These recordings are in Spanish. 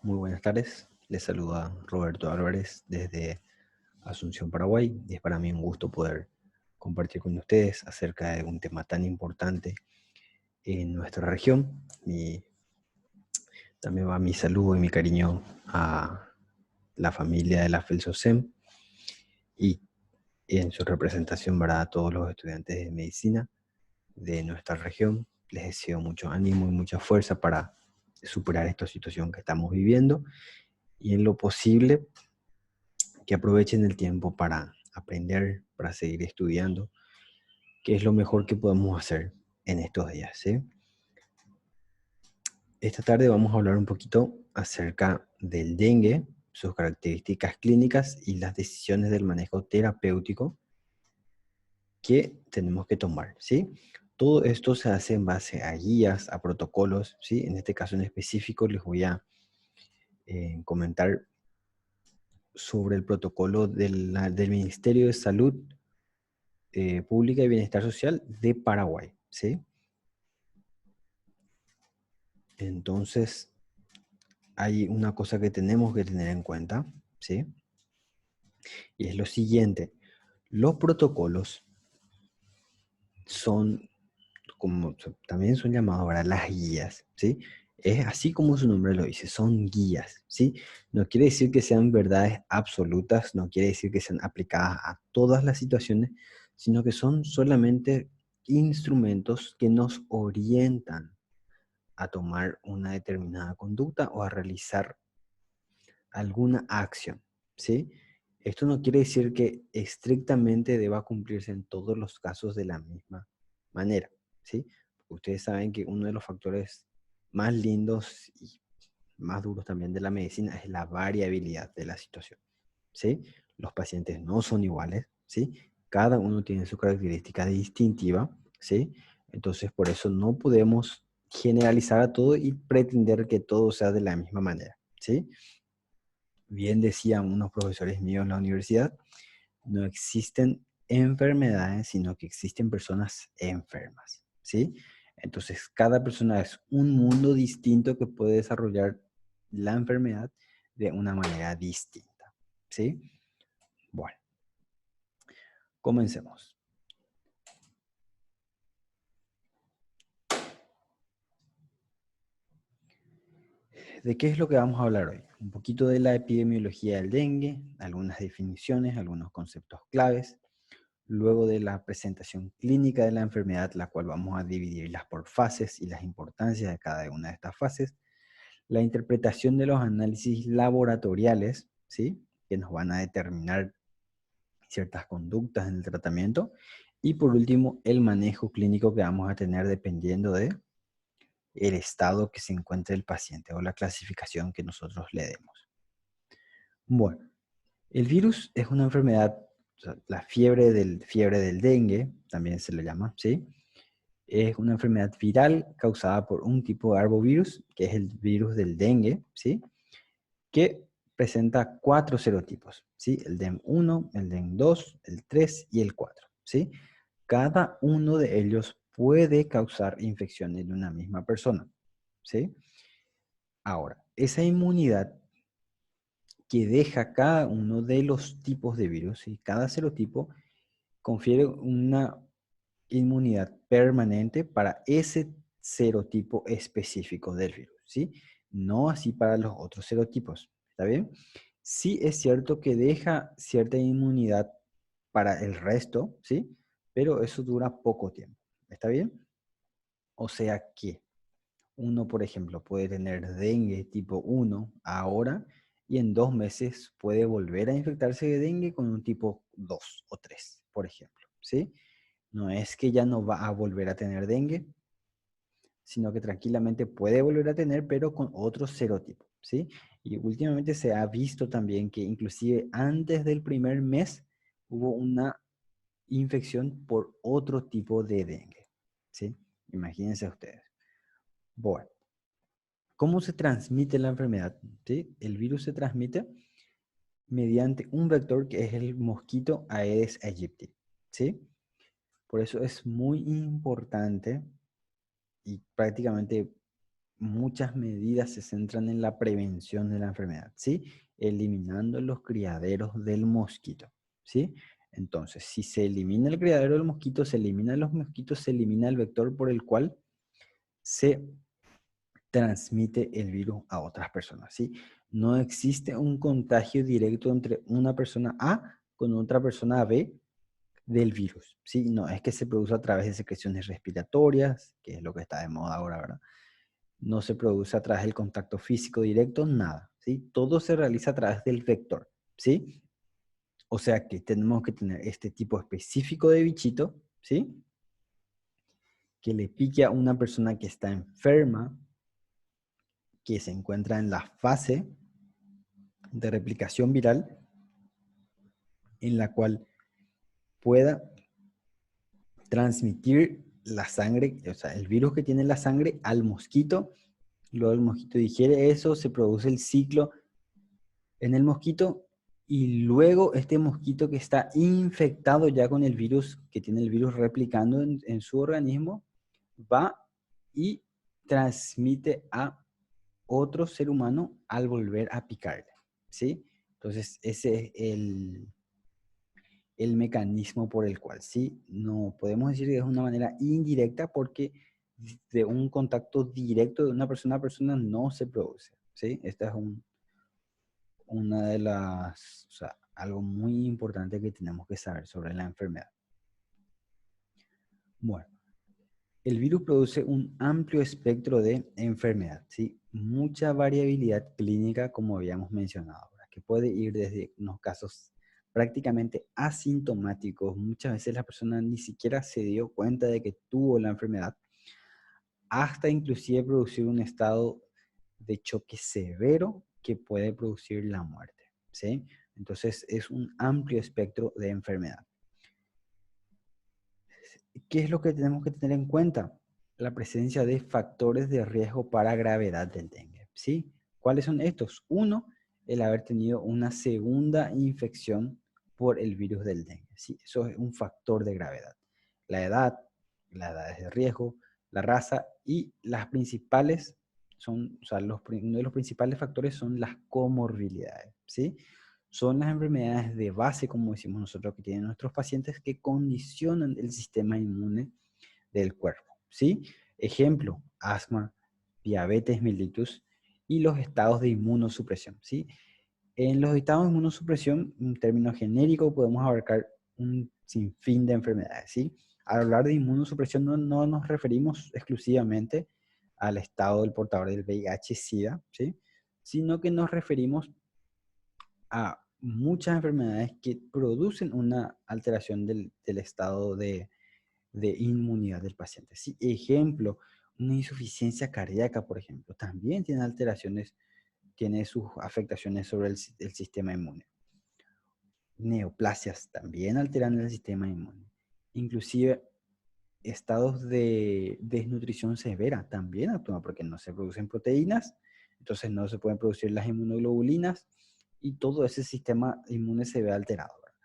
Muy buenas tardes, les saluda Roberto Álvarez desde Asunción, Paraguay, y es para mí un gusto poder compartir con ustedes acerca de un tema tan importante en nuestra región. Y también va mi saludo y mi cariño a la familia de la FELSOSEM y en su representación para todos los estudiantes de medicina de nuestra región. Les deseo mucho ánimo y mucha fuerza para superar esta situación que estamos viviendo y en lo posible que aprovechen el tiempo para aprender, para seguir estudiando, que es lo mejor que podemos hacer en estos días, ¿sí? Esta tarde vamos a hablar un poquito acerca del dengue, sus características clínicas y las decisiones del manejo terapéutico que tenemos que tomar, ¿sí? Todo esto se hace en base a guías, a protocolos, ¿sí? En este caso en específico les voy a comentar sobre el protocolo del Ministerio de Salud Pública y Bienestar Social de Paraguay, ¿sí? Entonces, hay una cosa que tenemos que tener en cuenta, ¿sí? Y es lo siguiente, los protocolos son, como también son llamados ahora las guías, ¿sí? Es así como su nombre lo dice, son guías, ¿sí? No quiere decir que sean verdades absolutas, no quiere decir que sean aplicadas a todas las situaciones, sino que son solamente instrumentos que nos orientan a tomar una determinada conducta o a realizar alguna acción, ¿sí? Esto no quiere decir que estrictamente deba cumplirse en todos los casos de la misma manera, ¿sí? Ustedes saben que uno de los factores más lindos y más duros también de la medicina es la variabilidad de la situación, ¿sí? Los pacientes no son iguales, ¿sí? Cada uno tiene su característica distintiva, ¿sí? Entonces, por eso no podemos generalizar a todo y pretender que todo sea de la misma manera, ¿sí? Bien decían unos profesores míos en la universidad, no existen enfermedades, sino que existen personas enfermas, ¿sí? Entonces, cada persona es un mundo distinto que puede desarrollar la enfermedad de una manera distinta, ¿sí? Bueno, comencemos. ¿De qué es lo que vamos a hablar hoy? Un poquito de la epidemiología del dengue, algunas definiciones, algunos conceptos claves, luego de la presentación clínica de la enfermedad, la cual vamos a dividirlas por fases y las importancias de cada una de estas fases, la interpretación de los análisis laboratoriales, ¿sí? Que nos van a determinar ciertas conductas en el tratamiento, y por último, el manejo clínico que vamos a tener dependiendo de el estado que se encuentre el paciente o la clasificación que nosotros le demos. Bueno, el virus es una enfermedad, o sea, la fiebre del dengue, también se le llama, ¿sí? Es una enfermedad viral causada por un tipo de arbovirus, que es el virus del dengue, ¿sí? Que presenta 4 serotipos, ¿sí? El DEM1, el DEM2, el 3 y el 4, ¿sí? Cada uno de ellos puede causar infección en una misma persona, ¿sí? Ahora, esa inmunidad que deja cada uno de los tipos de virus, y cada serotipo confiere una inmunidad permanente para ese serotipo específico del virus, ¿sí? No así para los otros serotipos, ¿está bien? Sí es cierto que deja cierta inmunidad para el resto, ¿sí? Pero eso dura poco tiempo, ¿está bien? O sea que uno, por ejemplo, puede tener dengue tipo 1 ahora y en 2 meses puede volver a infectarse de dengue con un tipo 2 o 3, por ejemplo, ¿sí? No es que ya no va a volver a tener dengue, sino que tranquilamente puede volver a tener, pero con otro serotipo, ¿sí? Y últimamente se ha visto también que inclusive antes del primer mes hubo una infección por otro tipo de dengue, ¿sí? Imagínense ustedes. Bueno, ¿cómo se transmite la enfermedad? ¿Sí? El virus se transmite mediante un vector que es el mosquito Aedes aegypti, ¿sí? Por eso es muy importante y prácticamente muchas medidas se centran en la prevención de la enfermedad, ¿sí? Eliminando los criaderos del mosquito, ¿sí? Entonces, si se elimina el criadero del mosquito, se eliminan los mosquitos, se elimina el vector por el cual se transmite el virus a otras personas, ¿sí? No existe un contagio directo entre una persona A con otra persona B del virus, ¿sí? No es que se produce a través de secreciones respiratorias, que es lo que está de moda ahora, ¿verdad? No se produce a través del contacto físico directo, nada, ¿sí? Todo se realiza a través del vector, ¿sí? O sea que tenemos que tener este tipo específico de bichito, ¿sí? Que le pique a una persona que está enferma, que se encuentra en la fase de replicación viral, en la cual pueda transmitir la sangre, o sea, el virus que tiene la sangre al mosquito, luego el mosquito digiere eso, se produce el ciclo en el mosquito y luego este mosquito que está infectado ya con el virus, que tiene el virus replicando en su organismo, va y transmite a otro ser humano al volver a picarle, ¿sí? Entonces ese es el mecanismo por el cual, ¿sí? No podemos decir que es una manera indirecta porque de un contacto directo de una persona a persona no se produce, ¿sí? Esta es una de las, o sea, algo muy importante que tenemos que saber sobre la enfermedad. Bueno, el virus produce un amplio espectro de enfermedad, ¿sí? Mucha variabilidad clínica, como habíamos mencionado, ¿verdad? Que puede ir desde unos casos prácticamente asintomáticos. Muchas veces la persona ni siquiera se dio cuenta de que tuvo la enfermedad, hasta inclusive producir un estado de choque severo que puede producir la muerte, ¿sí? Entonces es un amplio espectro de enfermedad. ¿Qué es lo que tenemos que tener en cuenta? La presencia de factores de riesgo para gravedad del dengue, ¿sí? ¿Cuáles son estos? Uno, el haber tenido una segunda infección por el virus del dengue, ¿sí? Eso es un factor de gravedad. La edad, las edades de riesgo, la raza y las principales son, o sea, uno de los principales factores son las comorbilidades, ¿sí? Son las enfermedades de base, como decimos nosotros, que tienen nuestros pacientes que condicionan el sistema inmune del cuerpo, ¿sí? Ejemplo, asma, diabetes mellitus y los estados de inmunosupresión, ¿sí? En los estados de inmunosupresión, en términos genéricos, podemos abarcar un sinfín de enfermedades, ¿sí? Al hablar de inmunosupresión no nos referimos exclusivamente al estado del portador del VIH-Sida, ¿sí? Sino que nos referimos a muchas enfermedades que producen una alteración del estado de inmunidad del paciente. Sí, ejemplo, una insuficiencia cardíaca, por ejemplo, también tiene alteraciones, tiene sus afectaciones sobre el sistema inmune. Neoplasias también alteran el sistema inmune. Inclusive estados de desnutrición severa también actúan porque no se producen proteínas, entonces no se pueden producir las inmunoglobulinas y todo ese sistema inmune se ve alterado, ¿verdad?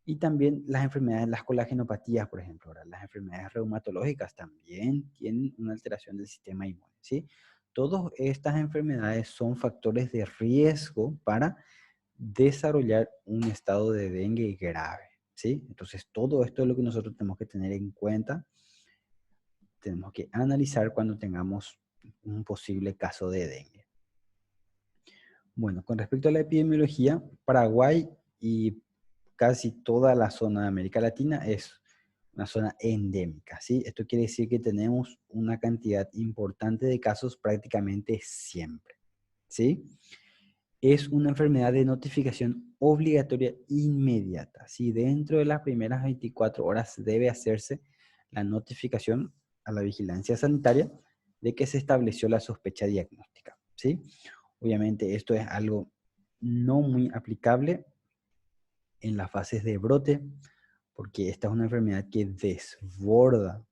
Y también las enfermedades, las colagenopatías, por ejemplo, ¿verdad? Las enfermedades reumatológicas también tienen una alteración del sistema inmune, ¿sí? Todas estas enfermedades son factores de riesgo para desarrollar un estado de dengue grave, ¿sí? Entonces, todo esto es lo que nosotros tenemos que tener en cuenta, tenemos que analizar cuando tengamos un posible caso de dengue. Bueno, con respecto a la epidemiología, Paraguay y casi toda la zona de América Latina es una zona endémica, ¿sí? Esto quiere decir que tenemos una cantidad importante de casos prácticamente siempre, ¿sí? Es una enfermedad de notificación obligatoria inmediata, ¿sí? Dentro de las primeras 24 horas debe hacerse la notificación a la vigilancia sanitaria de que se estableció la sospecha diagnóstica, ¿sí? Obviamente esto es algo no muy aplicable en las fases de brote, porque esta es una enfermedad que desborda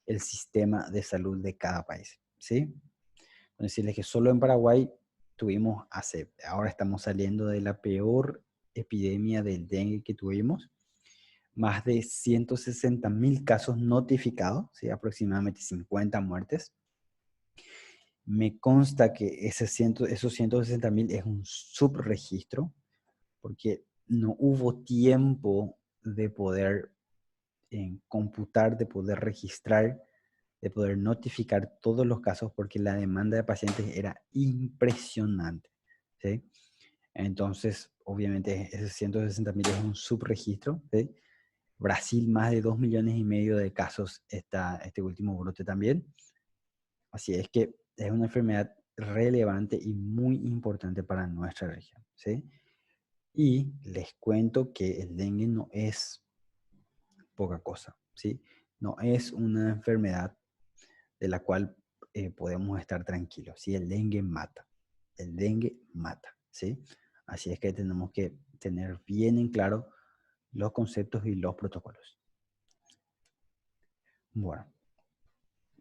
el sistema de salud de cada país, ¿sí? Decirles que solo en Paraguay tuvimos ahora estamos saliendo de la peor epidemia del dengue que tuvimos, más de 160.000 casos notificados, ¿sí? Aproximadamente 50 muertes, Me consta que esos 160.000 es un subregistro, porque no hubo tiempo de poder computar, de poder registrar, de poder notificar todos los casos, porque la demanda de pacientes era impresionante, ¿sí? Entonces, obviamente, esos 160.000 es un subregistro, ¿sí? Brasil, más de 2,5 millones de casos este último brote también. Así es que es una enfermedad relevante y muy importante para nuestra región, ¿sí? Y les cuento que el dengue no es poca cosa, ¿sí? No es una enfermedad de la cual podemos estar tranquilos, ¿sí? El dengue mata, ¿sí? Así es que tenemos que tener bien en claro los conceptos y los protocolos. Bueno,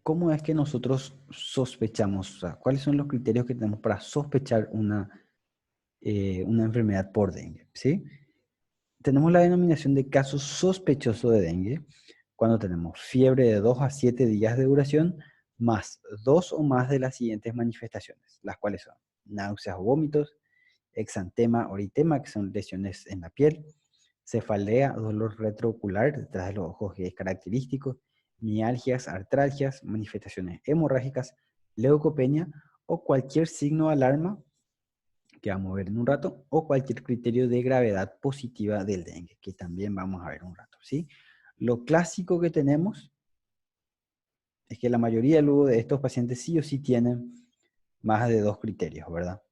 ¿cómo es que nosotros sospechamos? O sea, ¿cuáles son los criterios que tenemos para sospechar una enfermedad por dengue? ¿Sí? Tenemos la denominación de caso sospechoso de dengue cuando tenemos fiebre de 2 a 7 días de duración, más 2 o más de las siguientes manifestaciones, las cuales son náuseas o vómitos, exantema o eritema, que son lesiones en la piel, cefalea, dolor retroocular detrás de los ojos que es característico, mialgias, artralgias, manifestaciones hemorrágicas, leucopenia o cualquier signo de alarma que vamos a ver en un rato, o cualquier criterio de gravedad positiva del dengue, que también vamos a ver un rato, ¿sí? Lo clásico que tenemos es que la mayoría luego de estos pacientes sí o sí tienen más de 2 criterios, ¿verdad?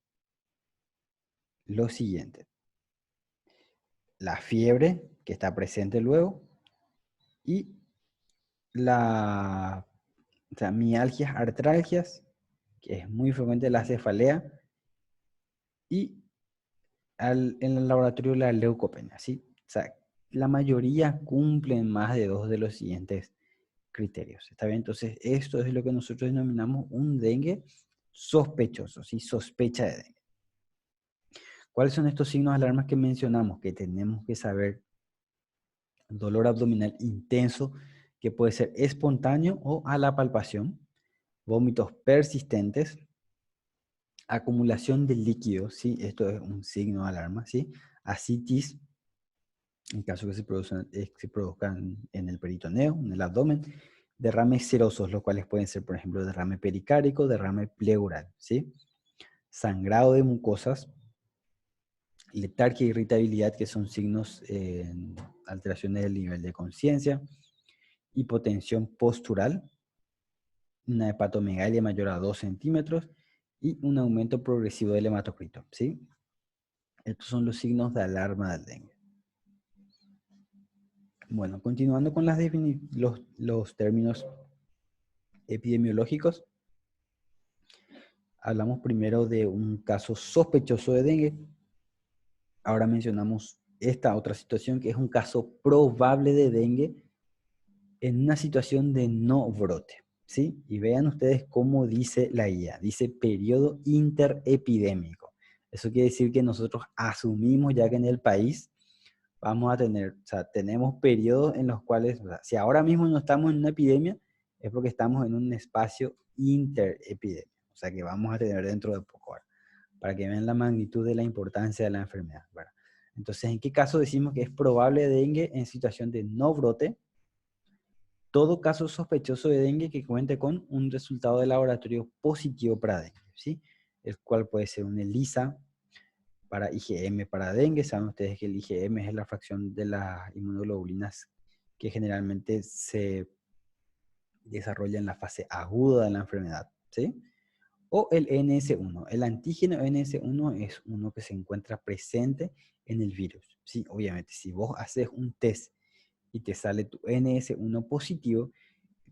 Lo siguiente, la fiebre que está presente luego y o sea, mialgias, artralgias, que es muy frecuente la cefalea, y en el laboratorio la leucopenia, ¿sí? O sea, la mayoría cumplen más de 2 de los siguientes criterios, ¿está bien? Entonces, esto es lo que nosotros denominamos un dengue sospechoso, ¿sí? Sospecha de dengue. ¿Cuáles son estos signos de alarma que mencionamos? Que tenemos que saber: dolor abdominal intenso, que puede ser espontáneo o a la palpación, vómitos persistentes, acumulación de líquido, ¿sí? Esto es un signo de alarma, ¿sí? Ascitis, en caso que se produzcan en el peritoneo, en el abdomen, derrames serosos, los cuales pueden ser, por ejemplo, derrame pericárico, derrame pleural, ¿sí? Sangrado de mucosas, letargia e irritabilidad, que son signos, alteraciones del nivel de conciencia, hipotensión postural, una hepatomegalia mayor a 2 centímetros y un aumento progresivo del hematocrito, ¿sí? Estos son los signos de alarma del dengue. Bueno, continuando con los términos epidemiológicos, hablamos primero de un caso sospechoso de dengue. Ahora mencionamos esta otra situación, que es un caso probable de dengue en una situación de no brote, ¿sí? Y vean ustedes cómo dice la guía. Dice periodo interepidémico. Eso quiere decir que nosotros asumimos ya que en el país vamos a tener, o sea, tenemos periodos en los cuales, o sea, si ahora mismo no estamos en una epidemia, es porque estamos en un espacio interepidemia. O sea, que vamos a tener dentro de poco, ¿verdad? Para que vean la magnitud de la importancia de la enfermedad, ¿verdad? Entonces, ¿en qué caso decimos que es probable dengue en situación de no brote? Todo caso sospechoso de dengue que cuente con un resultado de laboratorio positivo para dengue, ¿sí? El cual puede ser un ELISA para IgM para dengue. Saben ustedes que el IgM es la fracción de las inmunoglobulinas que generalmente se desarrolla en la fase aguda de la enfermedad, ¿sí? O el NS1. El antígeno NS1 es uno que se encuentra presente en el virus, ¿sí? Obviamente, si vos haces un test y te sale tu NS1 positivo,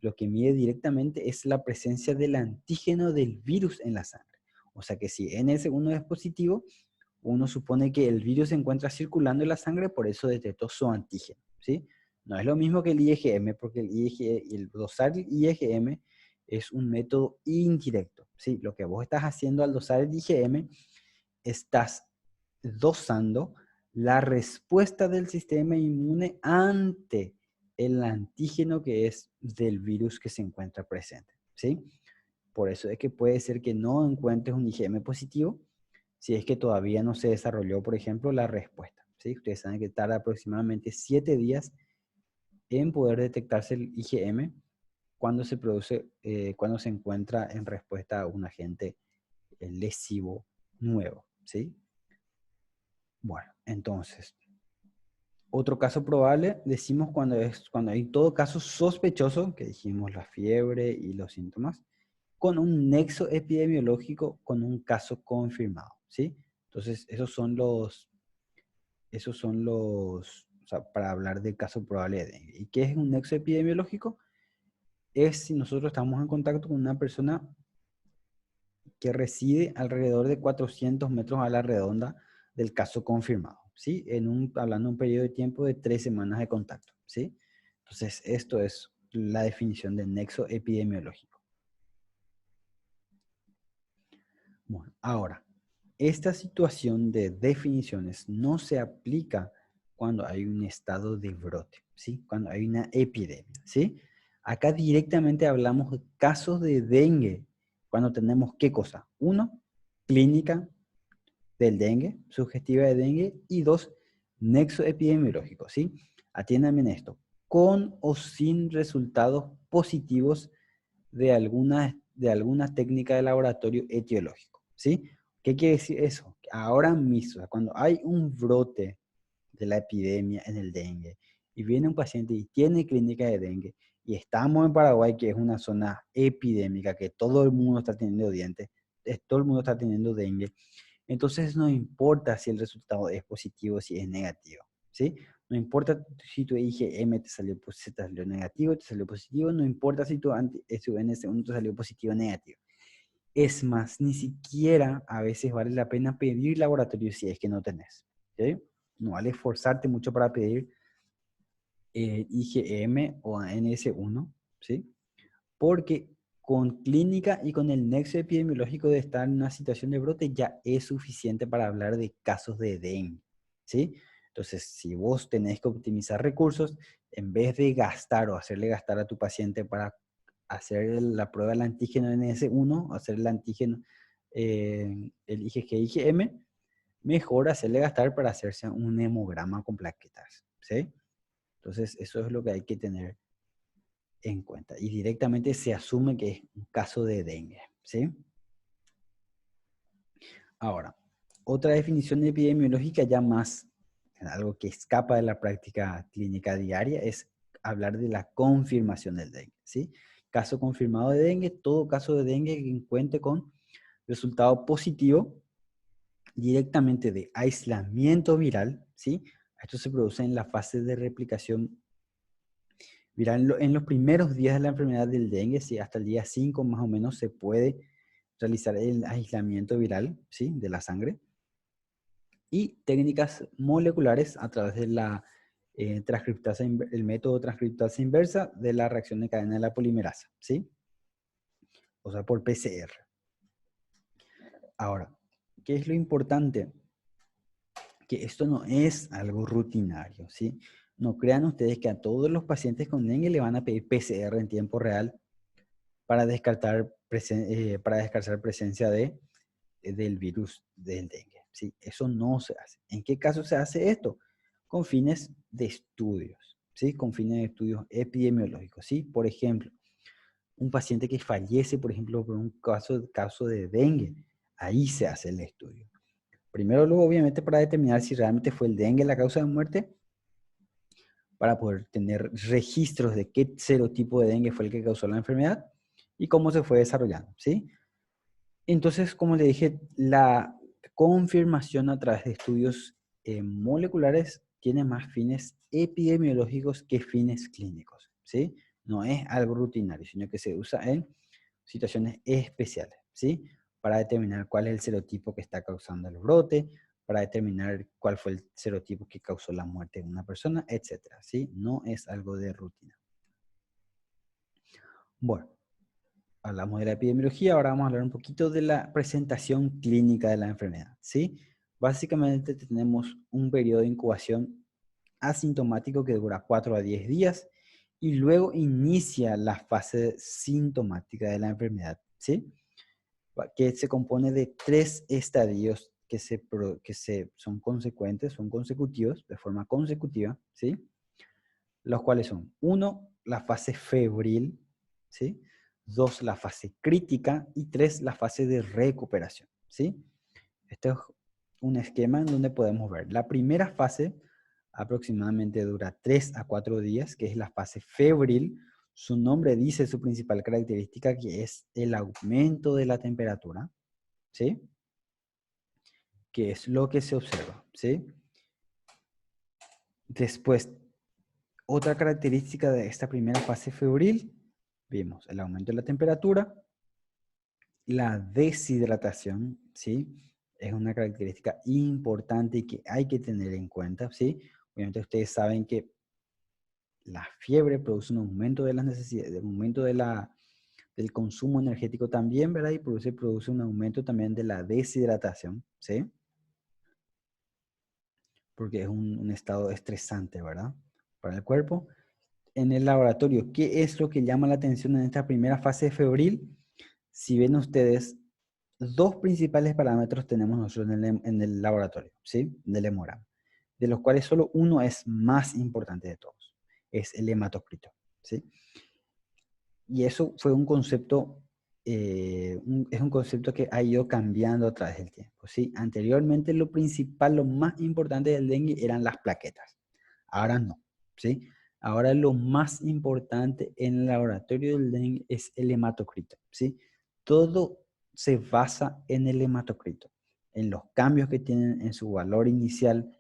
lo que mide directamente es la presencia del antígeno del virus en la sangre. O sea que si NS1 es positivo, uno supone que el virus se encuentra circulando en la sangre, por eso detectó su antígeno, ¿sí? No es lo mismo que el IgM, porque el dosar el IgM es un método indirecto, ¿sí? Lo que vos estás haciendo al dosar el IgM, estás dosando la respuesta del sistema inmune ante el antígeno que es del virus que se encuentra presente, ¿sí? por eso es que puede ser que no encuentres un IgM positivo si es que todavía no se desarrolló, por ejemplo, la respuesta. ¿Sí? Ustedes saben que tarda aproximadamente 7 días en poder detectarse el IgM cuando se produce, cuando se encuentra en respuesta a un agente lesivo nuevo. ¿Sí? Bueno, entonces, otro caso probable, decimos cuando hay todo caso sospechoso, que dijimos la fiebre y los síntomas, con un nexo epidemiológico con un caso confirmado, ¿sí? Entonces, o sea, para hablar del caso probable de dengue. ¿Y qué es un nexo epidemiológico? Es si nosotros estamos en contacto con una persona que reside alrededor de 400 metros a la redonda del caso confirmado, ¿sí? Hablando de un periodo de tiempo de 3 semanas de contacto, ¿sí? Entonces, esto es la definición de nexo epidemiológico. Bueno, ahora, esta situación de definiciones no se aplica cuando hay un estado de brote, ¿sí? Cuando hay una epidemia, ¿sí? Acá directamente hablamos de casos de dengue, cuando tenemos ¿qué cosa? Uno, clínica del dengue, sugestiva de dengue, y dos, nexo epidemiológico, ¿sí? Atiendan bien esto, con o sin resultados positivos de alguna técnica de laboratorio etiológico, ¿sí? ¿Qué quiere decir eso? Ahora mismo, cuando hay un brote de la epidemia en el dengue y viene un paciente y tiene clínica de dengue y estamos en Paraguay, que es una zona epidémica, que todo el mundo está teniendo todo el mundo está teniendo dengue, entonces no importa si el resultado es positivo o si es negativo, ¿sí? No importa si tu IgM te salió negativo, te salió positivo, no importa si tu NS1 te salió positivo o negativo. Es más, ni siquiera a veces vale la pena pedir laboratorio si es que no tenés, ¿sí? No vale esforzarte mucho para pedir IgM o NS1, ¿sí? Porque con clínica y con el nexo epidemiológico de estar en una situación de brote ya es suficiente para hablar de casos de dengue, ¿sí? Entonces, si vos tenés que optimizar recursos, en vez de gastar o hacerle gastar a tu paciente para hacer la prueba del antígeno NS1, hacer el antígeno, el IgG, IgM, mejor hacerle gastar para hacerse un hemograma con plaquetas, ¿sí? Entonces, eso es lo que hay que tener en cuenta. Y directamente se asume que es un caso de dengue, ¿sí? Ahora, otra definición epidemiológica ya más, algo que escapa de la práctica clínica diaria, es hablar de la confirmación del dengue, ¿sí? Caso confirmado de dengue, todo caso de dengue que encuentre con resultado positivo directamente de aislamiento viral, ¿sí? Esto se produce en la fase de replicación viral en los primeros días de la enfermedad del dengue, ¿sí? Hasta el día 5 más o menos se puede realizar el aislamiento viral, ¿sí? De la sangre. Y técnicas moleculares a través de la el método transcriptasa inversa de la reacción de cadena de la polimerasa, ¿sí? O sea, por PCR. Ahora, ¿qué es lo importante? Que esto no es algo rutinario, ¿sí? No crean ustedes que a todos los pacientes con dengue le van a pedir PCR en tiempo real para descartar, presencia del virus del dengue, ¿sí? Eso no se hace. ¿En qué caso se hace esto? Con fines de estudios, ¿sí? Con fines de estudios epidemiológicos, ¿sí? Por ejemplo, un paciente que fallece, por ejemplo, por un caso de dengue, ahí se hace el estudio. Primero, luego, obviamente, para determinar si realmente fue el dengue la causa de muerte, para poder tener registros de qué serotipo de dengue fue el que causó la enfermedad y cómo se fue desarrollando, ¿sí? Entonces, como le dije, la confirmación a través de estudios moleculares tiene más fines epidemiológicos que fines clínicos, ¿sí? No es algo rutinario, sino que se usa en situaciones especiales, ¿sí? Para determinar cuál es el serotipo que está causando el brote, para determinar cuál fue el serotipo que causó la muerte de una persona, etcétera, ¿sí? No es algo de rutina. Bueno, hablamos de la epidemiología, ahora vamos a hablar un poquito de la presentación clínica de la enfermedad, ¿sí? Básicamente tenemos un periodo de incubación asintomático que dura 4 a 10 días y luego inicia la fase sintomática de la enfermedad, ¿sí? Que se compone de 3 estadios son consecuentes, son consecutivos, de forma consecutiva, ¿sí? Los cuales son, 1, la fase febril, ¿sí? 2, la fase crítica, y 3, la fase de recuperación, ¿sí? Este es un esquema en donde podemos ver. La primera fase aproximadamente dura 3 a 4 días, que es la fase febril. Su nombre dice su principal característica, que es el aumento de la temperatura, ¿sí? Que es lo que se observa, ¿sí? Después, otra característica de esta primera fase febril, vimos el aumento de la temperatura, la deshidratación, ¿sí? Es una característica importante y que hay que tener en cuenta, ¿sí? Obviamente ustedes saben que la fiebre produce un aumento de las necesidades, un aumento del consumo energético también, ¿verdad? Y produce un aumento también de la deshidratación, ¿sí? Porque es un estado estresante, ¿verdad? Para el cuerpo. En el laboratorio, ¿qué es lo que llama la atención en esta primera fase febril? Si ven ustedes, 2 principales parámetros tenemos nosotros en el laboratorio, ¿sí? Del hemograma, de los cuales solo uno es más importante de todos, es el hematocrito, ¿sí? Y eso fue un concepto, es un concepto que ha ido cambiando a través del tiempo, ¿sí? Anteriormente lo principal, lo más importante del dengue eran las plaquetas, ahora no, ¿sí? Ahora lo más importante en el laboratorio del dengue es el hematocrito, ¿sí? Todo se basa en el hematocrito, en los cambios que tienen en su valor inicial,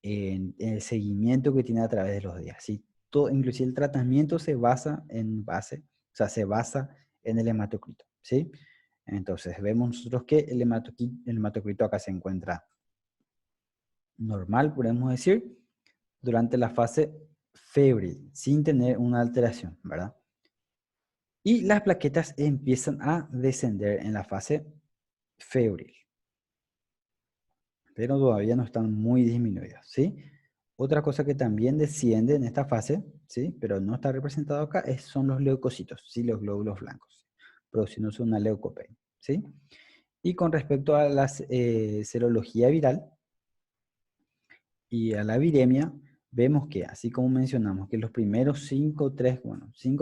en el seguimiento que tiene a través de los días, ¿sí? Todo, inclusive el tratamiento se basa o sea, se basa en el hematocrito, ¿sí? Entonces vemos nosotros que el hematocrito acá se encuentra normal, podemos decir, durante la fase febril, sin tener una alteración, ¿verdad? Y las plaquetas empiezan a descender en la fase febril, pero todavía no están muy disminuidas, ¿sí? Otra cosa que también desciende en esta fase, ¿sí? Pero no está representado acá, son los leucocitos, ¿sí? Los glóbulos blancos, produciéndose una leucopenia, ¿sí? Y con respecto a la serología viral y a la viremia, vemos que, así como mencionamos, que los primeros 5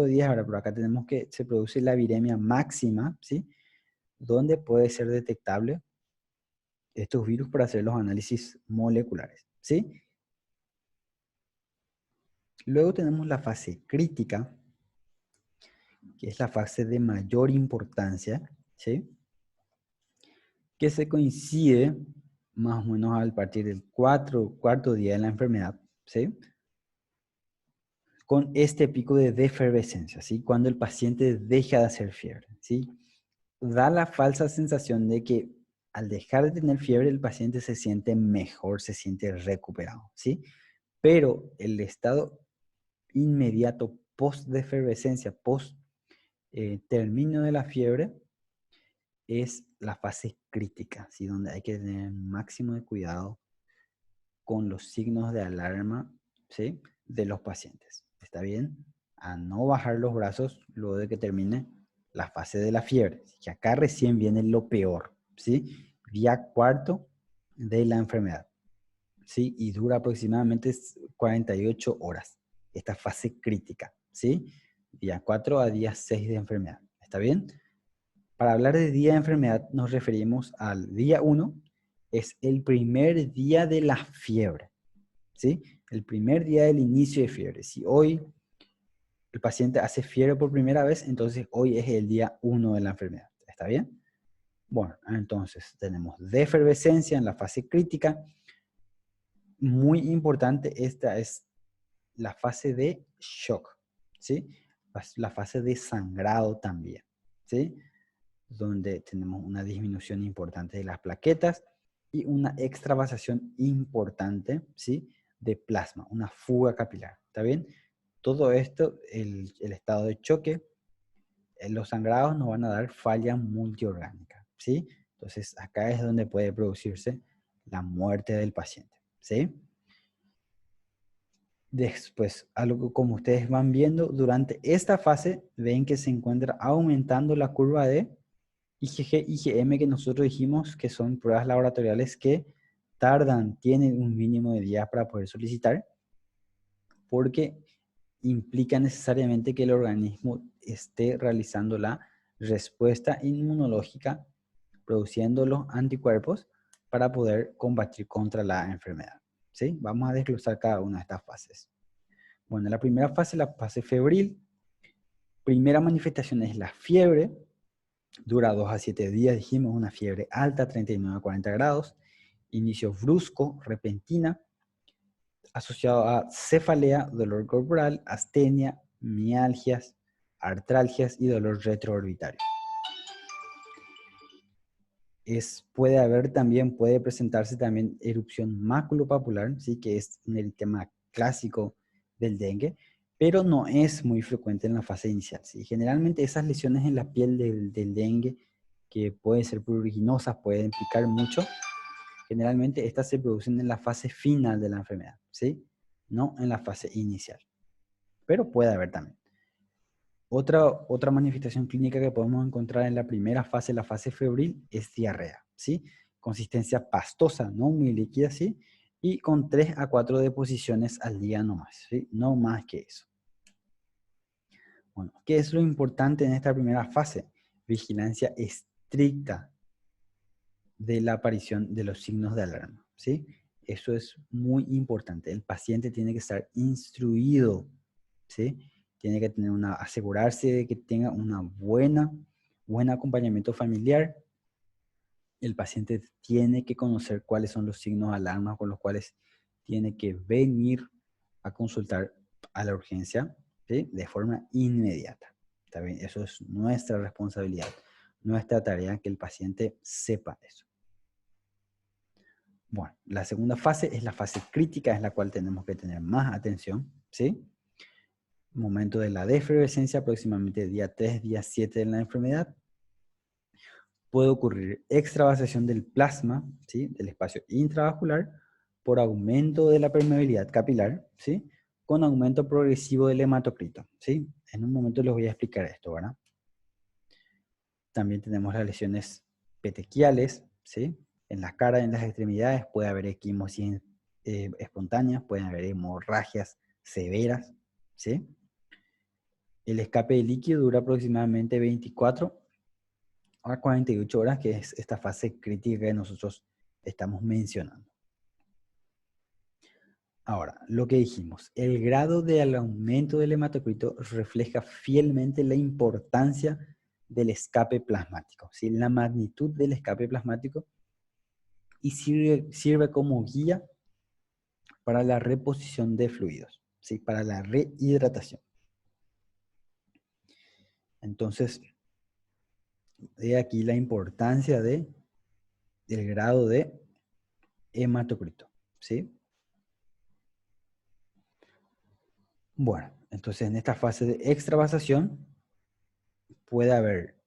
días, ahora por acá tenemos que se produce la viremia máxima, ¿sí? Donde puede ser detectable estos virus para hacer los análisis moleculares, ¿sí? Luego tenemos la fase crítica, que es la fase de mayor importancia, ¿sí? Que se coincide más o menos al partir del cuarto día de la enfermedad, ¿sí? Con este pico de efervescencia, ¿sí? Cuando el paciente deja de hacer fiebre, ¿sí? Da la falsa sensación de que al dejar de tener fiebre el paciente se siente mejor, se siente recuperado, ¿sí? Pero el estado inmediato post-defervescencia, post-término de la fiebre, es la fase crítica, ¿sí? Donde hay que tener máximo de cuidado con los signos de alarma, ¿sí? De los pacientes. ¿Está bien? A no bajar los brazos luego de que termine la fase de la fiebre. Que acá recién viene lo peor, ¿sí? Día cuarto de la enfermedad, ¿sí? Y dura aproximadamente 48 horas, esta fase crítica, ¿sí? Día 4 a día 6 de enfermedad. ¿Está bien? Para hablar de día de enfermedad nos referimos al día 1, es el primer día de la fiebre, ¿sí? El primer día del inicio de fiebre. Si hoy el paciente hace fiebre por primera vez, entonces hoy es el día 1 de la enfermedad. ¿Está bien? Bueno, entonces tenemos defervescencia en la fase crítica. Muy importante, esta es la fase de shock, ¿sí? La fase de sangrado también, ¿sí? Donde tenemos una disminución importante de las plaquetas y una extravasación importante, ¿sí? De plasma, una fuga capilar, ¿está bien? Todo esto, el estado de choque, los sangrados nos van a dar falla multiorgánica, ¿sí? Entonces acá es donde puede producirse la muerte del paciente, ¿sí? Después, algo como ustedes van viendo, durante esta fase ven que se encuentra aumentando la curva de IgG, IgM, que nosotros dijimos que son pruebas laboratoriales que tardan, tienen un mínimo de días para poder solicitar, porque implica necesariamente que el organismo esté realizando la respuesta inmunológica, produciendo los anticuerpos para poder combatir contra la enfermedad. ¿Sí? Vamos a desglosar cada una de estas fases. Bueno, la primera fase, la fase febril, primera manifestación es la fiebre, dura 2 a 7 días, dijimos, una fiebre alta, 39 a 40 grados, inicio brusco, repentina, asociado a cefalea, dolor corporal, astenia, mialgias, artralgias y dolor retroorbitario. Puede haber también, puede presentarse también erupción maculopapular, ¿sí? Que es un eritema clásico del dengue, pero no es muy frecuente en la fase inicial, ¿sí? Generalmente esas lesiones en la piel del dengue, que pueden ser pruriginosas, pueden picar mucho, generalmente estas se producen en la fase final de la enfermedad, ¿sí? No en la fase inicial, pero puede haber también. Otra manifestación clínica que podemos encontrar en la primera fase, la fase febril, es diarrea, ¿sí? Consistencia pastosa, no muy líquida, ¿sí? Y con 3 a 4 deposiciones al día no más, ¿sí? No más que eso. Bueno, ¿qué es lo importante en esta primera fase? Vigilancia estricta de la aparición de los signos de alarma, ¿sí? Eso es muy importante. El paciente tiene que estar instruido, ¿sí? Tiene que tener asegurarse de que tenga buen acompañamiento familiar. El paciente tiene que conocer cuáles son los signos de alarma con los cuales tiene que venir a consultar a la urgencia, ¿sí? De forma inmediata. ¿Está bien? Eso es nuestra responsabilidad, nuestra tarea, que el paciente sepa eso. Bueno, la segunda fase es la fase crítica, es la cual tenemos que tener más atención, ¿sí? Momento de la defervescencia, aproximadamente día 3, día 7 de la enfermedad. Puede ocurrir extravasación del plasma, ¿sí? Del espacio intravascular, por aumento de la permeabilidad capilar, ¿sí? Con aumento progresivo del hematocrito, ¿sí? En un momento les voy a explicar esto, ¿verdad? También tenemos las lesiones petequiales, ¿sí? En la cara, en las extremidades, puede haber equimosis espontáneas, pueden haber hemorragias severas, ¿sí? El escape de líquido dura aproximadamente 24 a 48 horas, que es esta fase crítica que nosotros estamos mencionando. Ahora, lo que dijimos, el grado del aumento del hematocrito refleja fielmente la importancia del escape plasmático, ¿sí? La magnitud del escape plasmático, y sirve como guía para la reposición de fluidos, ¿sí? Para la rehidratación. Entonces, de aquí la importancia del grado de hematocrito, ¿sí? Bueno, entonces en esta fase de extravasación puede haber,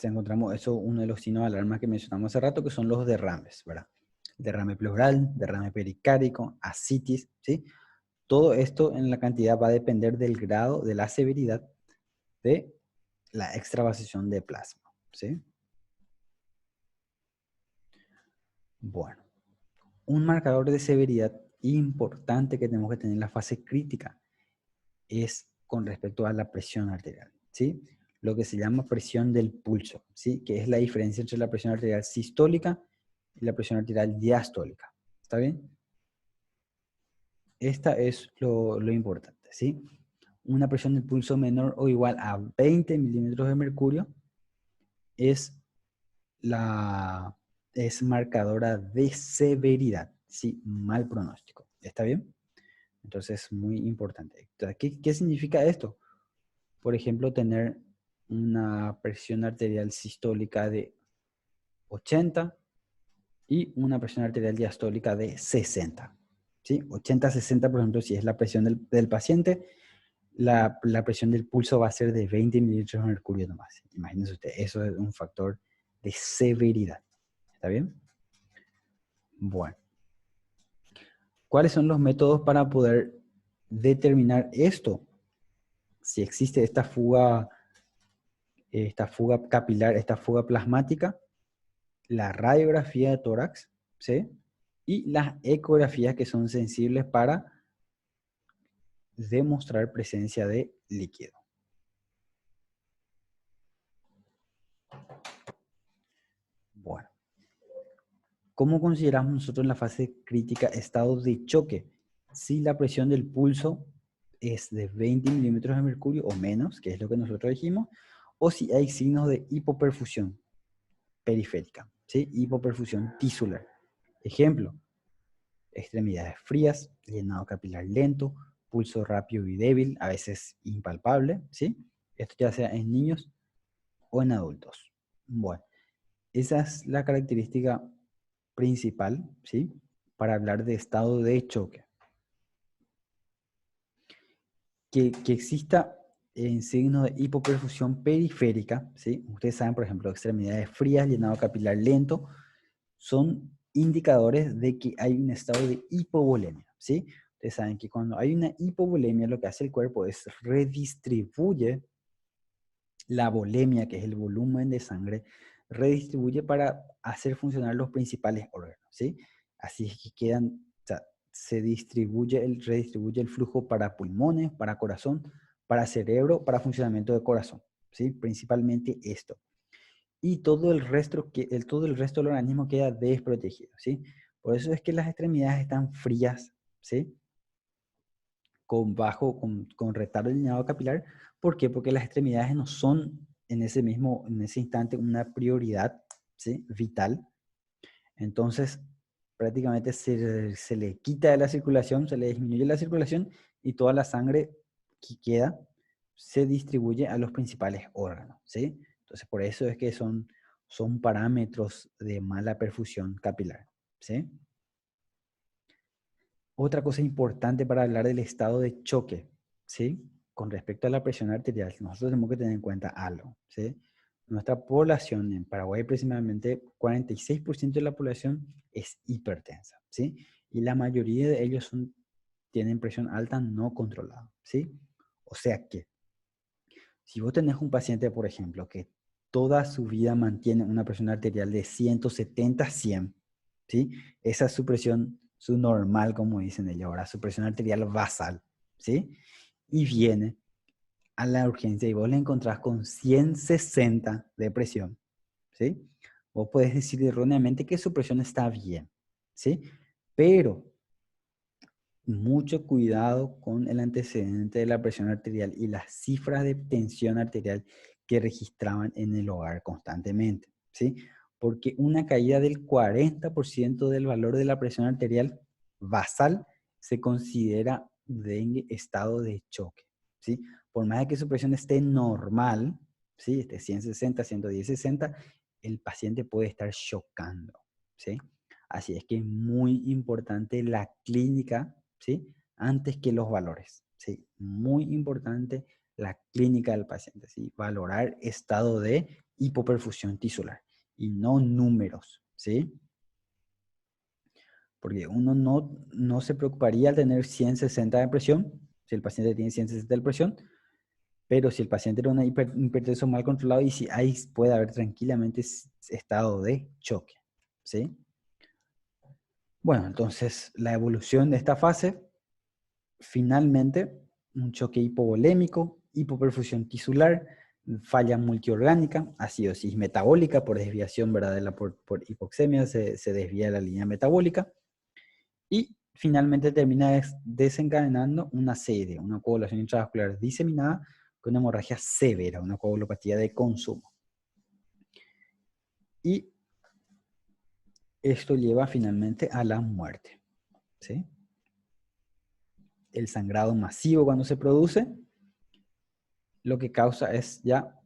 encontramos eso, uno de los signos de alarma que mencionamos hace rato, que son los derrames, ¿verdad? Derrame pleural, derrame pericárdico, ascitis, ¿sí? Todo esto en la cantidad va a depender del grado, de la severidad de la extravasación de plasma, ¿sí? Bueno, un marcador de severidad importante que tenemos que tener en la fase crítica es con respecto a la presión arterial, ¿sí? Lo que se llama presión del pulso, ¿sí? Que es la diferencia entre la presión arterial sistólica y la presión arterial diastólica. ¿Está bien? Esta es lo importante, ¿sí? Una presión del pulso menor o igual a 20 milímetros de mercurio es es marcadora de severidad, ¿sí? Mal pronóstico. ¿Está bien? Entonces, muy importante. ¿Qué significa esto? Por ejemplo, tener una presión arterial sistólica de 80 y una presión arterial diastólica de 60. ¿Sí? 80-60, por ejemplo, si es la presión del paciente, la presión del pulso va a ser de 20 mililitros de mercurio nomás. Imagínense usted, eso es un factor de severidad. ¿Está bien? Bueno. ¿Cuáles son los métodos para poder determinar esto, si existe esta fuga capilar, esta fuga plasmática, la radiografía de tórax, ¿sí? Y las ecografías que son sensibles para demostrar presencia de líquido. Bueno, ¿cómo consideramos nosotros en la fase crítica estado de choque? Si la presión del pulso es de 20 milímetros de mercurio o menos, que es lo que nosotros dijimos, o si hay signos de hipoperfusión periférica, ¿sí? Hipoperfusión tisular. Ejemplo, extremidades frías, llenado capilar lento, pulso rápido y débil, a veces impalpable, ¿sí? Esto ya sea en niños o en adultos. Bueno, esa es la característica principal, ¿sí? Para hablar de estado de choque. Que exista en signos de hipoperfusión periférica, ¿sí? Ustedes saben, por ejemplo, extremidades frías, llenado capilar lento, son indicadores de que hay un estado de hipovolemia, ¿sí? Ustedes saben que cuando hay una hipovolemia, lo que hace el cuerpo es redistribuye la volemia, que es el volumen de sangre, redistribuye para hacer funcionar los principales órganos, ¿sí? Así es que quedan, o sea, redistribuye el flujo para pulmones, para corazón, para cerebro, para funcionamiento de corazón, ¿sí? Principalmente esto. Y todo el resto del organismo queda desprotegido, ¿sí? Por eso es que las extremidades están frías, ¿sí? Con retardo lineado capilar. ¿Por qué? Porque las extremidades no son en ese instante una prioridad, ¿sí? Vital. Entonces, prácticamente se le quita de la circulación, se le disminuye la circulación y toda la sangre que queda se distribuye a los principales órganos, ¿sí? Entonces, por eso es que son parámetros de mala perfusión capilar, ¿sí? Otra cosa importante para hablar del estado de choque, ¿sí? Con respecto a la presión arterial, nosotros tenemos que tener en cuenta algo, ¿sí? Nuestra población en Paraguay, aproximadamente 46% de la población es hipertensa, ¿sí? Y la mayoría de ellos tienen presión alta no controlada, ¿sí? O sea que, si vos tenés un paciente, por ejemplo, que toda su vida mantiene una presión arterial de 170-100, ¿sí? Esa es su presión, su normal, como dicen ellos ahora, su presión arterial basal, ¿sí? Y viene a la urgencia y vos le encontrás con 160 de presión, ¿sí? Vos podés decir erróneamente que su presión está bien, ¿sí? Pero mucho cuidado con el antecedente de la presión arterial y las cifras de tensión arterial que registraban en el hogar constantemente, ¿sí? Porque una caída del 40% del valor de la presión arterial basal se considera dengue estado de choque, ¿sí? Por más de que su presión esté normal, ¿sí? Esté 160, 110, 60, el paciente puede estar chocando, ¿sí? Así es que es muy importante la clínica, ¿sí? Antes que los valores, ¿sí? Muy importante la clínica del paciente, ¿sí? Valorar estado de hipoperfusión tisular y no números, ¿sí? Porque uno no se preocuparía al tener 160 de presión, si el paciente tiene 160 de presión, pero si el paciente era un hipertenso mal controlado y si ahí puede haber tranquilamente estado de choque, ¿sí? Bueno, entonces la evolución de esta fase, finalmente, un choque hipovolémico, hipoperfusión tisular, falla multiorgánica, acidosis metabólica por desviación, ¿verdad? Por hipoxemia se desvía la línea metabólica y finalmente termina desencadenando una CD, una coagulación intravascular diseminada con hemorragia severa, una coagulopatía de consumo. Y esto lleva finalmente a la muerte, ¿sí? El sangrado masivo cuando se produce, lo que causa es ya,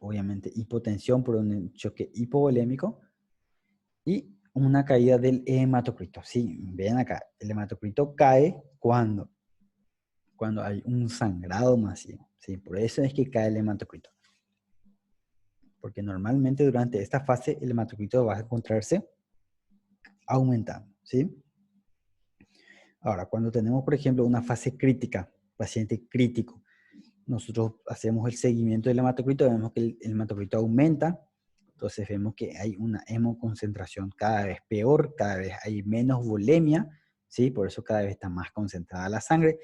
obviamente, hipotensión por un choque hipovolémico y una caída del hematocrito. Sí, ven acá, el hematocrito cae cuando hay un sangrado masivo. ¿Sí? Por eso es que cae el hematocrito. Porque normalmente durante esta fase el hematocrito va a encontrarse aumentando. ¿Sí? Ahora, cuando tenemos, por ejemplo, una fase crítica, paciente crítico, nosotros hacemos el seguimiento del hematocrito, vemos que el hematocrito aumenta, entonces vemos que hay una hemoconcentración cada vez peor, cada vez hay menos volemia, ¿sí? Por eso cada vez está más concentrada la sangre.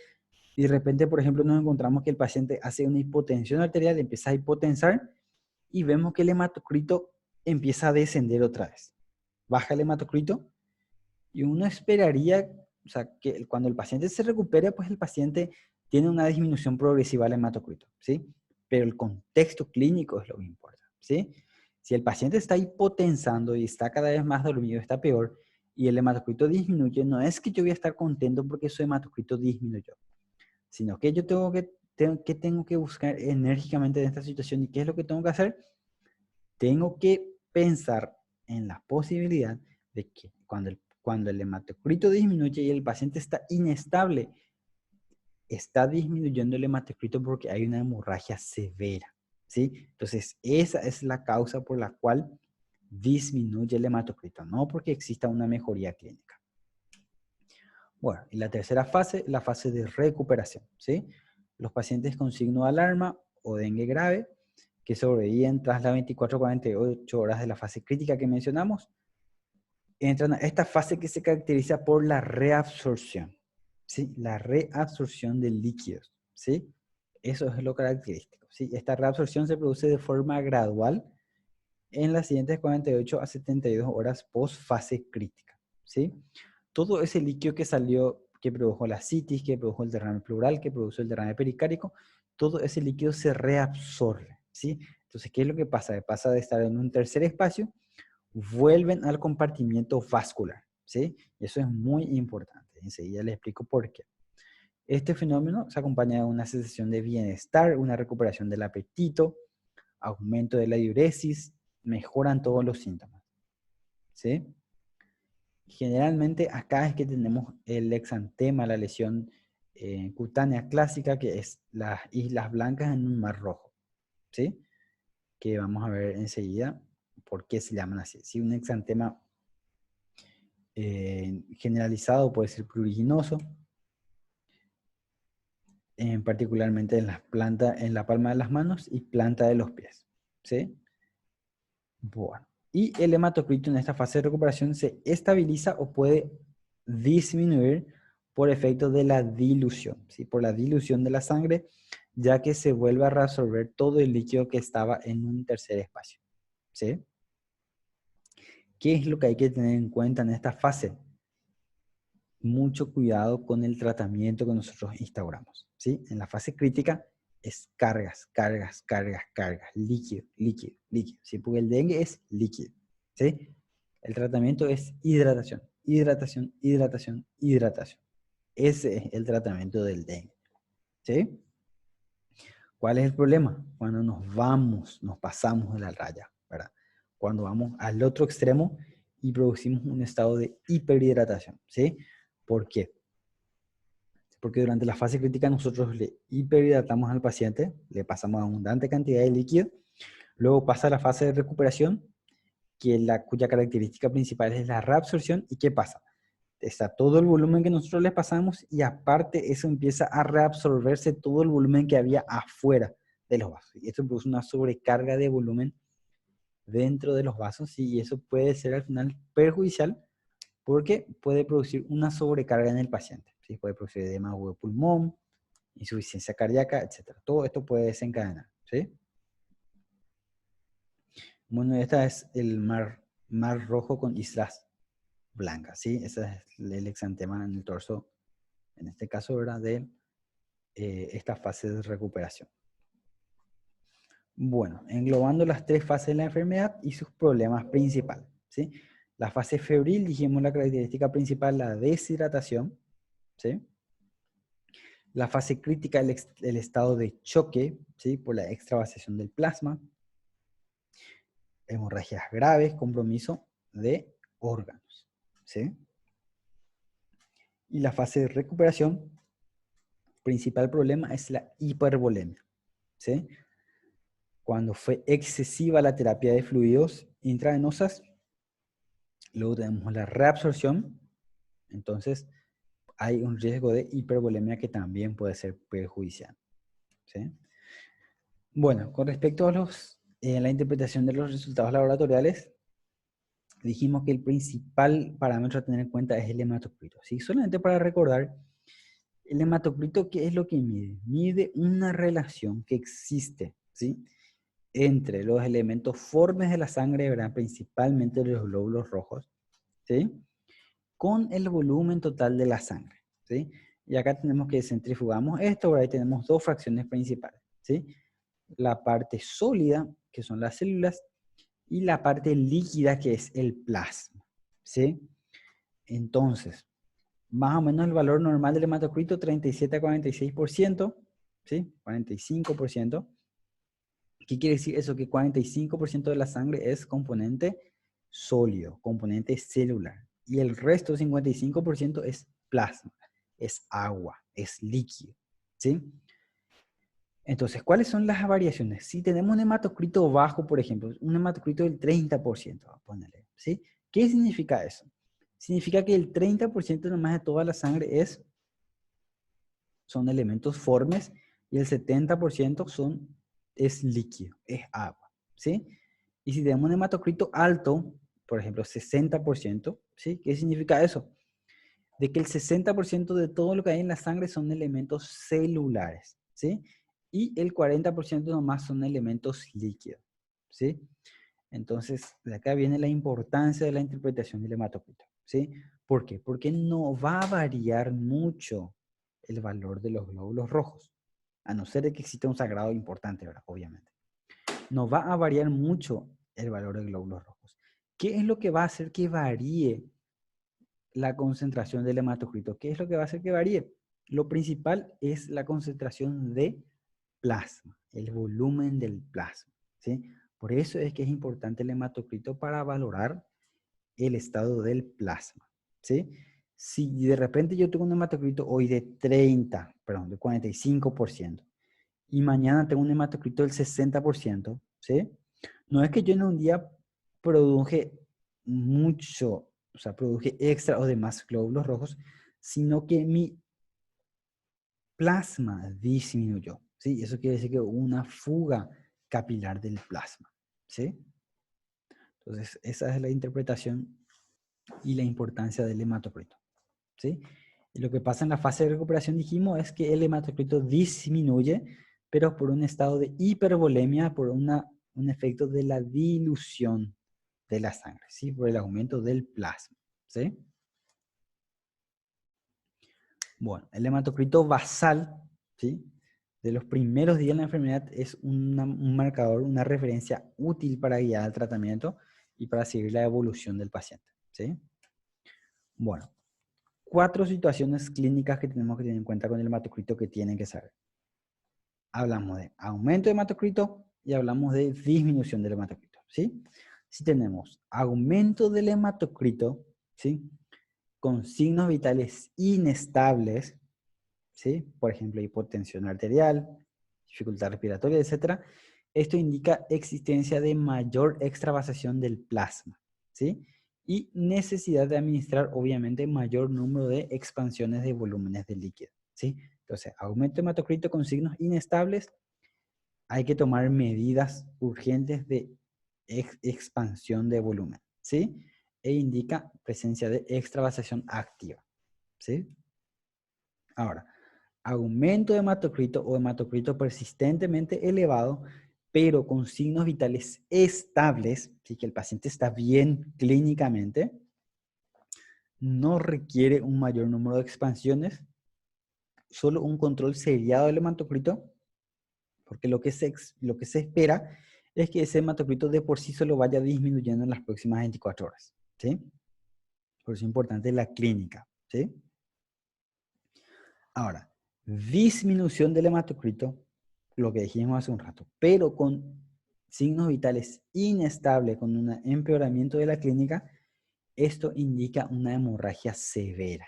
Y de repente, por ejemplo, nos encontramos que el paciente hace una hipotensión arterial, empieza a hipotensar y vemos que el hematocrito empieza a descender otra vez. Baja el hematocrito y uno esperaría, o sea, que cuando el paciente se recupere, pues el paciente tiene una disminución progresiva del hematocrito, ¿sí? Pero el contexto clínico es lo que importa, ¿sí? Si el paciente está hipotensando y está cada vez más dormido, está peor, y el hematocrito disminuye, no es que yo voy a estar contento porque su hematocrito disminuyó, sino que yo tengo que buscar enérgicamente en esta situación. ¿Y qué es lo que tengo que hacer? Tengo que pensar en la posibilidad de que cuando el hematocrito disminuye y el paciente está inestable, está disminuyendo el hematocrito porque hay una hemorragia severa, ¿sí? Entonces, esa es la causa por la cual disminuye el hematocrito, no porque exista una mejoría clínica. Bueno, y la tercera fase, la fase de recuperación, ¿sí? Los pacientes con signo de alarma o dengue grave que sobreviven tras las 24 a 48 horas de la fase crítica que mencionamos, entran a esta fase que se caracteriza por la reabsorción, ¿sí? La reabsorción de líquidos, ¿sí? Eso es lo característico, ¿sí? Esta reabsorción se produce de forma gradual en las siguientes 48 a 72 horas post fase crítica, ¿sí? Todo ese líquido que salió, que produjo la citis, que produjo el derrame pleural, que produjo el derrame pericárico, todo ese líquido se reabsorbe, ¿sí? Entonces, ¿qué es lo que pasa? Pasa de estar en un tercer espacio, vuelven al compartimiento vascular, ¿sí? Y eso es muy importante. Enseguida les explico por qué. Este fenómeno se acompaña de una sensación de bienestar, una recuperación del apetito, aumento de la diuresis, mejoran todos los síntomas, ¿sí? Generalmente acá es que tenemos el exantema, la lesión cutánea clásica, que es las islas blancas en un mar rojo, ¿sí? Que vamos a ver enseguida por qué se llaman así. ¿Sí? Un exantema generalizado puede ser pruriginoso, particularmente en las plantas, en la palma de las manos y planta de los pies, ¿sí? Bueno. Y el hematocrito en esta fase de recuperación se estabiliza o puede disminuir por efecto de la dilución, ¿sí? Por la dilución de la sangre, ya que se vuelve a reabsorber todo el líquido que estaba en un tercer espacio, ¿sí? ¿Qué es lo que hay que tener en cuenta en esta fase? Mucho cuidado con el tratamiento que nosotros instauramos, ¿sí? En la fase crítica es cargas, cargas, cargas, cargas, líquido, líquido, líquido, ¿sí? Porque el dengue es líquido, ¿sí? El tratamiento es hidratación, hidratación, hidratación, hidratación. Ese es el tratamiento del dengue, ¿sí? ¿Cuál es el problema? Cuando nos pasamos de la raya, ¿verdad? Cuando vamos al otro extremo y producimos un estado de hiperhidratación, ¿sí? ¿Por qué? Porque durante la fase crítica nosotros le hiperhidratamos al paciente, le pasamos abundante cantidad de líquido, luego pasa la fase de recuperación, cuya característica principal es la reabsorción. ¿Y qué pasa? Está todo el volumen que nosotros le pasamos y aparte eso empieza a reabsorberse todo el volumen que había afuera de los vasos. Y esto produce una sobrecarga de volumen dentro de los vasos y eso puede ser al final perjudicial porque puede producir una sobrecarga en el paciente. ¿Sí? Puede producir edema de pulmón, insuficiencia cardíaca, etc. Todo esto puede desencadenar. ¿Sí? Bueno, esta es el mar rojo con islas blancas. ¿Sí? Ese es el exantema en el torso, en este caso, ¿verdad? De esta fase de recuperación. Bueno, englobando las tres fases de la enfermedad y sus problemas principales. ¿Sí? La fase febril, dijimos la característica principal, la deshidratación. ¿Sí? La fase crítica, el estado de choque, ¿sí? Por la extravasación del plasma. Hemorragias graves, compromiso de órganos. ¿Sí? Y la fase de recuperación, principal problema es la hipervolemia. ¿Sí? Cuando fue excesiva la terapia de fluidos intravenosas, luego tenemos la reabsorción, entonces hay un riesgo de hipervolemia que también puede ser perjudicial. ¿Sí? Bueno, con respecto a la interpretación de los resultados laboratoriales, dijimos que el principal parámetro a tener en cuenta es el hematocrito. ¿Sí? Solamente para recordar, el hematocrito, ¿qué es lo que mide? Mide una relación que existe, ¿sí?, entre los elementos formes de la sangre, ¿verdad?, principalmente los glóbulos rojos, ¿sí?, con el volumen total de la sangre, ¿sí? Y acá tenemos que centrifugamos esto, ¿verdad? Ahí tenemos dos fracciones principales, ¿sí? La parte sólida, que son las células, y la parte líquida, que es el plasma, ¿sí? Entonces, más o menos el valor normal del hematocrito, 37 a 46%, ¿sí? 45%. ¿Qué quiere decir eso? Que 45% de la sangre es componente sólido, componente celular. Y el resto, 55%, es plasma, es agua, es líquido, ¿sí? Entonces, ¿cuáles son las variaciones? Si tenemos un hematocrito bajo, por ejemplo, un hematocrito del 30%, a ponerle, ¿sí? ¿Qué significa eso? Significa que el 30% nomás de toda la sangre son elementos formes y el 70% es líquido, es agua, ¿sí? Y si tenemos un hematocrito alto, por ejemplo, 60%, ¿sí? ¿Qué significa eso? De que el 60% de todo lo que hay en la sangre son elementos celulares, ¿sí? Y el 40% nomás son elementos líquidos, ¿sí? Entonces, de acá viene la importancia de la interpretación del hematocrito, ¿sí? ¿Por qué? Porque no va a variar mucho el valor de los glóbulos rojos, a no ser de que exista un sagrado importante, ¿verdad? Obviamente. No va a variar mucho el valor de glóbulos rojos. ¿Qué es lo que va a hacer que varíe la concentración del hematocrito? ¿Qué es lo que va a hacer que varíe? Lo principal es la concentración de plasma, el volumen del plasma, ¿sí? Por eso es que es importante el hematocrito para valorar el estado del plasma, ¿sí? Si de repente yo tengo un hematocrito hoy de 45%, y mañana tengo un hematocrito del 60%, ¿sí? No es que yo en un día produje mucho, o sea, produje extra o demás glóbulos rojos, sino que mi plasma disminuyó, ¿sí? Eso quiere decir que hubo una fuga capilar del plasma, ¿sí? Entonces, esa es la interpretación y la importancia del hematocrito, ¿sí? Y lo que pasa en la fase de recuperación, dijimos, es que el hematocrito disminuye, pero por un estado de hipervolemia, por un efecto de la dilución de la sangre, ¿sí? Por el aumento del plasma, ¿sí? Bueno, el hematocrito basal, ¿sí?, de los primeros días de la enfermedad es un marcador, una referencia útil para guiar el tratamiento y para seguir la evolución del paciente, ¿sí? Bueno, 4 situaciones clínicas que tenemos que tener en cuenta con el hematocrito que tienen que saber. Hablamos de aumento de hematocrito y hablamos de disminución del hematocrito, ¿sí? Si tenemos aumento del hematocrito, ¿sí?, con signos vitales inestables, ¿sí?, por ejemplo, hipotensión arterial, dificultad respiratoria, etc., esto indica existencia de mayor extravasación del plasma, ¿sí?, y necesidad de administrar, obviamente, mayor número de expansiones de volúmenes de líquido, ¿sí? Entonces, aumento de hematocrito con signos inestables, hay que tomar medidas urgentes de expansión de volumen, ¿sí? E indica presencia de extravasación activa, ¿sí? Ahora, aumento de hematocrito o hematocrito persistentemente elevado, pero con signos vitales estables, así que el paciente está bien clínicamente, no requiere un mayor número de expansiones, solo un control seriado del hematocrito, porque lo que se espera es que ese hematocrito de por sí solo vaya disminuyendo en las próximas 24 horas, ¿sí? Por eso es importante la clínica, ¿sí? Ahora, disminución del hematocrito, lo que dijimos hace un rato, pero con signos vitales inestables, con un empeoramiento de la clínica, esto indica una hemorragia severa,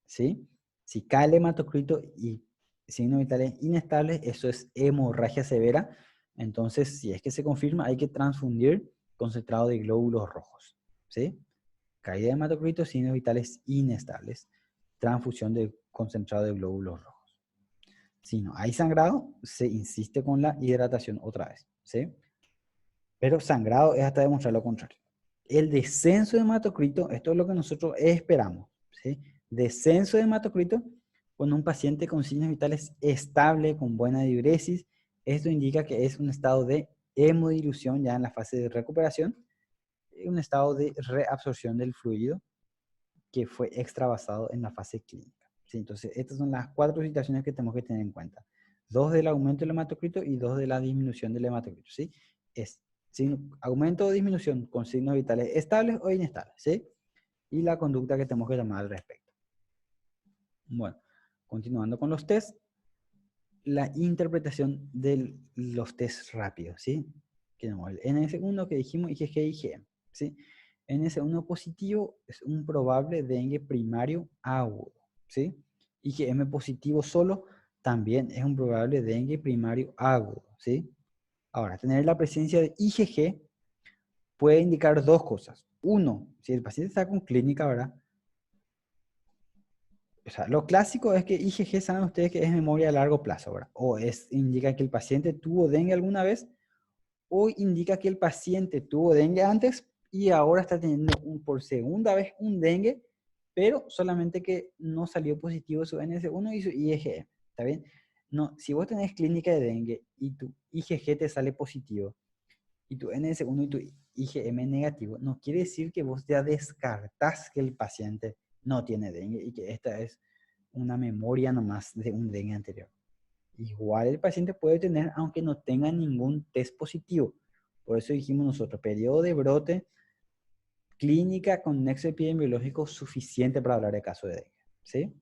¿sí? Si cae el hematocrito y signos vitales inestables, eso es hemorragia severa. Entonces, si es que se confirma, hay que transfundir concentrado de glóbulos rojos, ¿sí? Caída de hematocrito, signos vitales inestables. transfusión de concentrado de glóbulos rojos. Si no hay sangrado, se insiste con la hidratación otra vez, ¿sí? Pero sangrado es hasta demostrar lo contrario. El descenso de hematocrito, esto es lo que nosotros esperamos, ¿sí? Descenso de hematocrito con un paciente con signos vitales estable, con buena diuresis. Esto indica que es un estado de hemodilución ya en la fase de recuperación, un estado de reabsorción del fluido que fue extravasado en la fase clínica, ¿sí? Entonces, estas son las 4 situaciones que tenemos que tener en cuenta. 2 del aumento del hematocrito y 2 de la disminución del hematocrito, ¿sí? Es aumento o disminución con signos vitales estables o inestables, ¿sí? Y la conducta que tenemos que tomar al respecto. Bueno, continuando con los test, la interpretación de los test rápidos, ¿sí? Tenemos el NS1 que dijimos, IgG y IgM, ¿sí? NS1 positivo es un probable dengue primario agudo, ¿sí? IgM positivo solo también es un probable dengue primario agudo, ¿sí? Ahora, tener la presencia de IgG puede indicar dos cosas. Uno, si el paciente está con clínica, ¿verdad? O sea, lo clásico es que IgG, saben ustedes que es memoria a largo plazo, ¿verdad? O indica que el paciente tuvo dengue alguna vez, o indica que el paciente tuvo dengue antes y ahora está teniendo por segunda vez un dengue, pero solamente que no salió positivo su NS1 y su IgG, ¿está bien? No, si vos tenés clínica de dengue y tu IgG te sale positivo y tu NS1 y tu IgM negativo, no quiere decir que vos ya descartás que el paciente no tiene dengue y que esta es una memoria nomás de un dengue anterior. Igual el paciente puede tener aunque no tenga ningún test positivo. Por eso dijimos nosotros, periodo de brote, clínica con nexo epidemiológico suficiente para hablar de caso de dengue, ¿sí?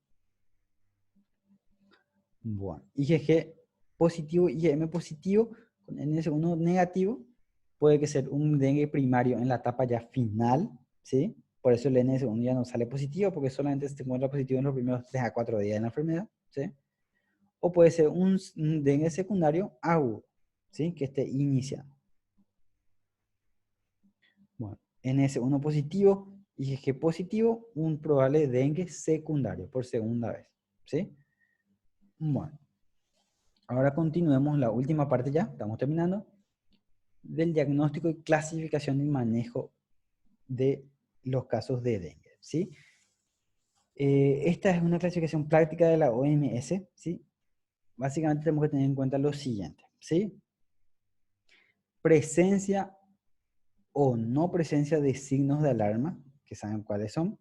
Bueno, IgG positivo, IgM positivo, con NS1 negativo, puede que sea un dengue primario en la etapa ya final, ¿sí? Por eso el NS1 ya no sale positivo, porque solamente se encuentra positivo en los primeros 3 a 4 días de la enfermedad, ¿sí? O puede ser un dengue secundario agudo, ¿sí? Que esté iniciando. Bueno, NS1 positivo, IgG positivo, un probable dengue secundario por segunda vez, ¿sí? Bueno, ahora continuemos la última parte ya, estamos terminando, del diagnóstico y clasificación y manejo de los casos de dengue, ¿sí? Esta es una clasificación práctica de la OMS, ¿sí? Básicamente tenemos que tener en cuenta lo siguiente, ¿sí? Presencia o no presencia de signos de alarma, que saben cuáles son,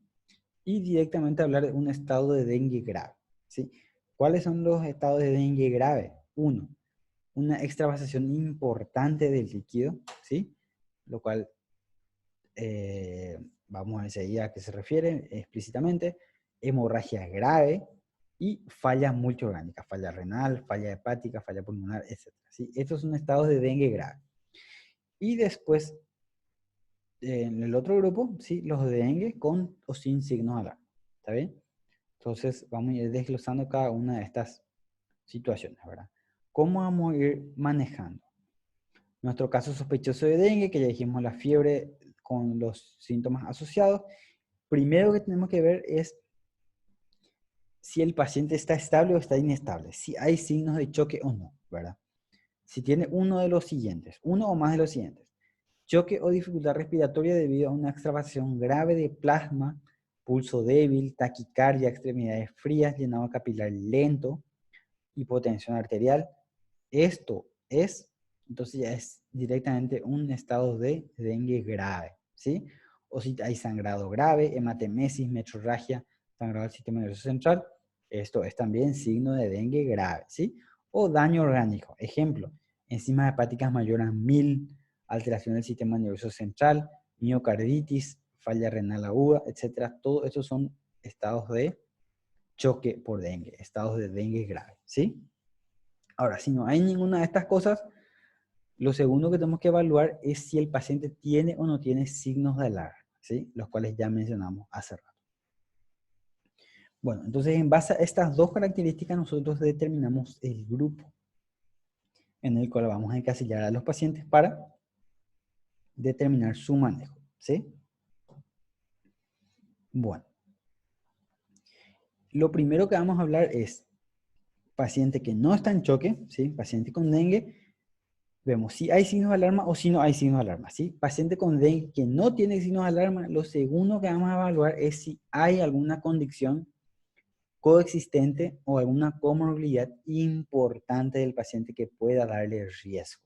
y directamente hablar de un estado de dengue grave, ¿sí? ¿Cuáles son los estados de dengue grave? Uno, una extravasación importante del líquido, ¿sí? Lo cual vamos a enseguida a qué se refiere explícitamente, hemorragia grave y fallas multiorgánicas, falla renal, falla hepática, falla pulmonar, etc. ¿sí? Estos son estados de dengue grave. Y después, en el otro grupo, ¿sí? Los de dengue con o sin signos de alarma. ¿Está bien? Entonces, vamos a ir desglosando cada una de estas situaciones, ¿verdad? ¿Cómo vamos a ir manejando? Nuestro caso sospechoso de dengue, que ya dijimos la fiebre con los síntomas asociados. Primero que tenemos que ver es si el paciente está estable o está inestable, si hay signos de choque o no, ¿verdad? Si tiene uno de los siguientes, uno o más de los siguientes, choque o dificultad respiratoria debido a una extravasación grave de plasma, pulso débil, taquicardia, extremidades frías, llenado capilar lento, hipotensión arterial, esto es, entonces ya es directamente un estado de dengue grave, ¿sí? O si hay sangrado grave, hematemesis, metrorragia, sangrado del sistema nervioso central, esto es también signo de dengue grave, ¿sí? O daño orgánico, ejemplo, enzimas hepáticas mayores a 1000, alteración del sistema nervioso central, miocarditis, falla renal aguda, etcétera. Todos estos son estados de choque por dengue, estados de dengue grave, ¿sí? Ahora, si no hay ninguna de estas cosas, lo segundo que tenemos que evaluar es si el paciente tiene o no tiene signos de alarma, ¿sí? Los cuales ya mencionamos hace rato. Bueno, entonces en base a estas dos características nosotros determinamos el grupo en el cual vamos a encasillar a los pacientes para determinar su manejo, ¿sí? Bueno, lo primero que vamos a hablar es paciente que no está en choque, ¿sí? Paciente con dengue, vemos si hay signos de alarma o si no hay signos de alarma, ¿sí? Paciente con dengue que no tiene signos de alarma, lo segundo que vamos a evaluar es si hay alguna condición coexistente o alguna comorbilidad importante del paciente que pueda darle riesgo,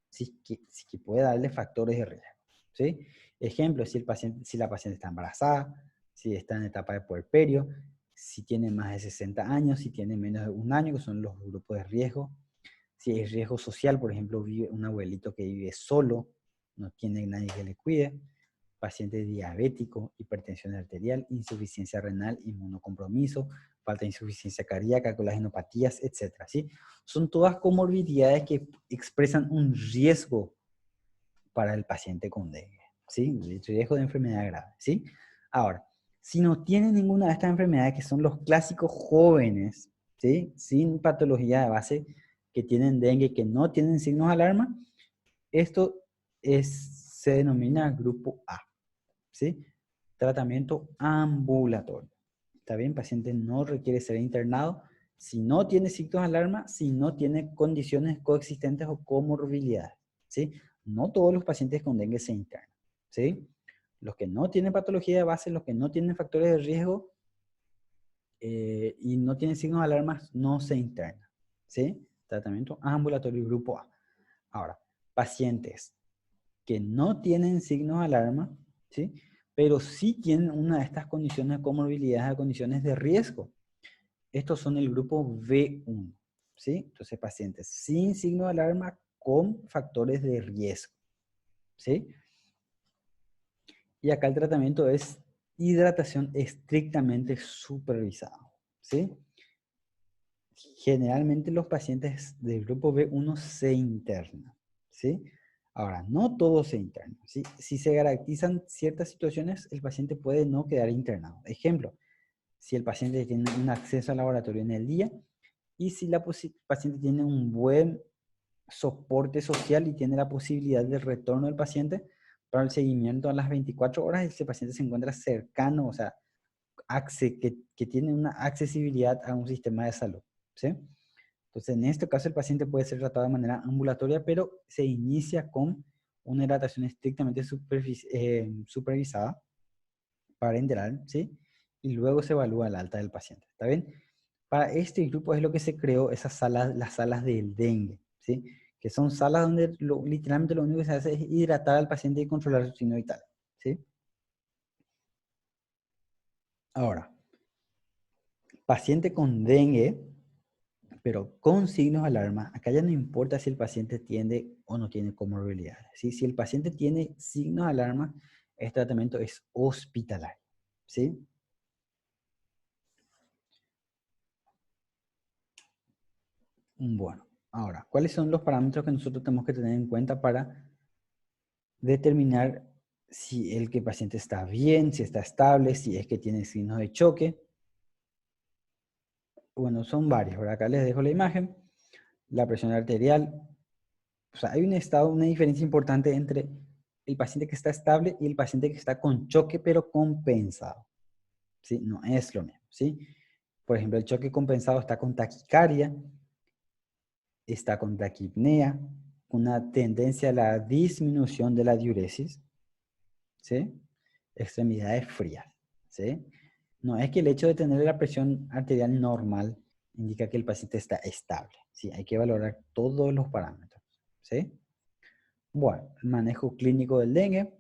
¿sí? Que pueda darle factores de riesgo, ¿sí? Ejemplo, si la paciente está embarazada, si está en etapa de puerperio, si tiene más de 60 años, si tiene menos de un año, que son los grupos de riesgo. Si hay riesgo social, por ejemplo, vive un abuelito que vive solo, no tiene nadie que le cuide, paciente diabético, hipertensión arterial, insuficiencia renal, inmunocompromiso, falta de insuficiencia cardíaca, colágenopatías, etcétera, ¿sí? Son todas comorbilidades que expresan un riesgo para el paciente con dengue, ¿sí? El riesgo de enfermedad grave, ¿sí? Ahora, si no tiene ninguna de estas enfermedades, que son los clásicos jóvenes, ¿sí? Sin patología de base, que tienen dengue, que no tienen signos de alarma, esto se denomina grupo A, ¿sí? Tratamiento ambulatorio. ¿Está bien? Paciente no requiere ser internado si no tiene signos de alarma, si no tiene condiciones coexistentes o comorbilidades, ¿sí? No todos los pacientes con dengue se internan, ¿sí? Los que no tienen patología de base, los que no tienen factores de riesgo y no tienen signos de alarma, no se internan, ¿sí? Tratamiento ambulatorio grupo A. Ahora, pacientes que no tienen signos de alarma, ¿sí? Pero sí tienen una de estas condiciones de comorbilidades, de condiciones de riesgo. Estos son el grupo B1, ¿sí? Entonces, pacientes sin signo de alarma con factores de riesgo, ¿sí? Y acá el tratamiento es hidratación estrictamente supervisada, ¿sí? Generalmente los pacientes del grupo B1 se internan, ¿sí? Ahora, no todos se internan, ¿sí? Si se garantizan ciertas situaciones, el paciente puede no quedar internado. Ejemplo, si el paciente tiene un acceso al laboratorio en el día y si la paciente tiene un buen soporte social y tiene la posibilidad de retorno del paciente para el seguimiento a las 24 horas, ese paciente se encuentra cercano, o sea, que tiene una accesibilidad a un sistema de salud, ¿sí? Entonces, en este caso, el paciente puede ser tratado de manera ambulatoria, pero se inicia con una hidratación estrictamente supervisada, parenteral, ¿sí? Y luego se evalúa el alta del paciente, ¿está bien? Para este grupo es lo que se creó esas salas, las salas del dengue, ¿sí? Que son salas donde literalmente lo único que se hace es hidratar al paciente y controlar su signo vital, ¿sí? Ahora, paciente con dengue, pero con signos de alarma, acá ya no importa si el paciente tiene o no tiene comorbilidades, ¿sí? Si el paciente tiene signos de alarma, este tratamiento es hospitalario, ¿sí? Bueno, ahora, ¿cuáles son los parámetros que nosotros tenemos que tener en cuenta para determinar si el que paciente está bien, si está estable, si es que tiene signos de choque? Bueno, son varios, ¿verdad? Acá les dejo la imagen, la presión arterial. O sea, hay un estado, una diferencia importante entre el paciente que está estable y el paciente que está con choque, pero compensado, ¿sí? No es lo mismo, ¿sí? Por ejemplo, el choque compensado está con taquicardia, está con taquipnea, una tendencia a la disminución de la diuresis, ¿sí? Extremidades frías, ¿sí? No es que el hecho de tener la presión arterial normal indica que el paciente está estable, ¿sí? Hay que valorar todos los parámetros, ¿sí? Bueno, el manejo clínico del dengue.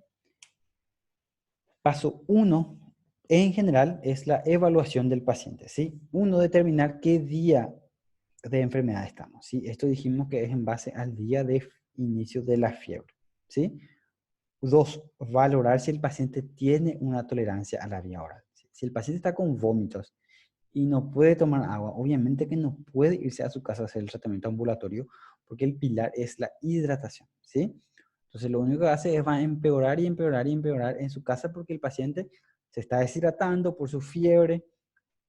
Paso 1, en general, es la evaluación del paciente, ¿sí? Uno, determinar qué día de enfermedad estamos, ¿sí? Esto dijimos que es en base al día de inicio de la fiebre, ¿sí? 2, valorar si el paciente tiene una tolerancia a la vía oral. ¿Sí? Si el paciente está con vómitos y no puede tomar agua, obviamente que no puede irse a su casa a hacer el tratamiento ambulatorio porque el pilar es la hidratación, ¿sí? Entonces lo único que hace es va a empeorar y empeorar y empeorar en su casa porque el paciente se está deshidratando por su fiebre,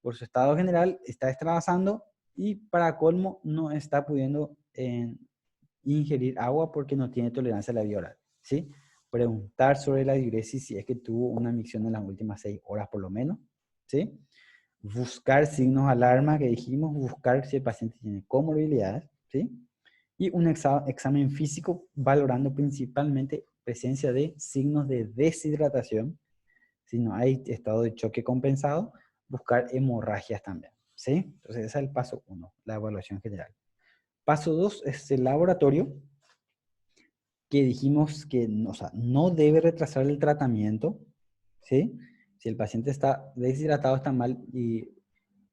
por su estado general, está extravasando y para colmo no está pudiendo ingerir agua porque no tiene tolerancia a la vía oral, ¿sí? Preguntar sobre la diuresis si es que tuvo una micción en las últimas 6 horas por lo menos, ¿sí? buscar signos de alarma que dijimos, buscar si el paciente tiene comorbilidades, ¿sí? Y un examen físico valorando principalmente presencia de signos de deshidratación. Si no hay estado de choque compensado, buscar hemorragias también, ¿sí? Entonces ese es el paso 1, la evaluación general. Paso 2 es el laboratorio, que dijimos que o sea, no debe retrasar el tratamiento, ¿sí? Si el paciente está deshidratado, está mal, y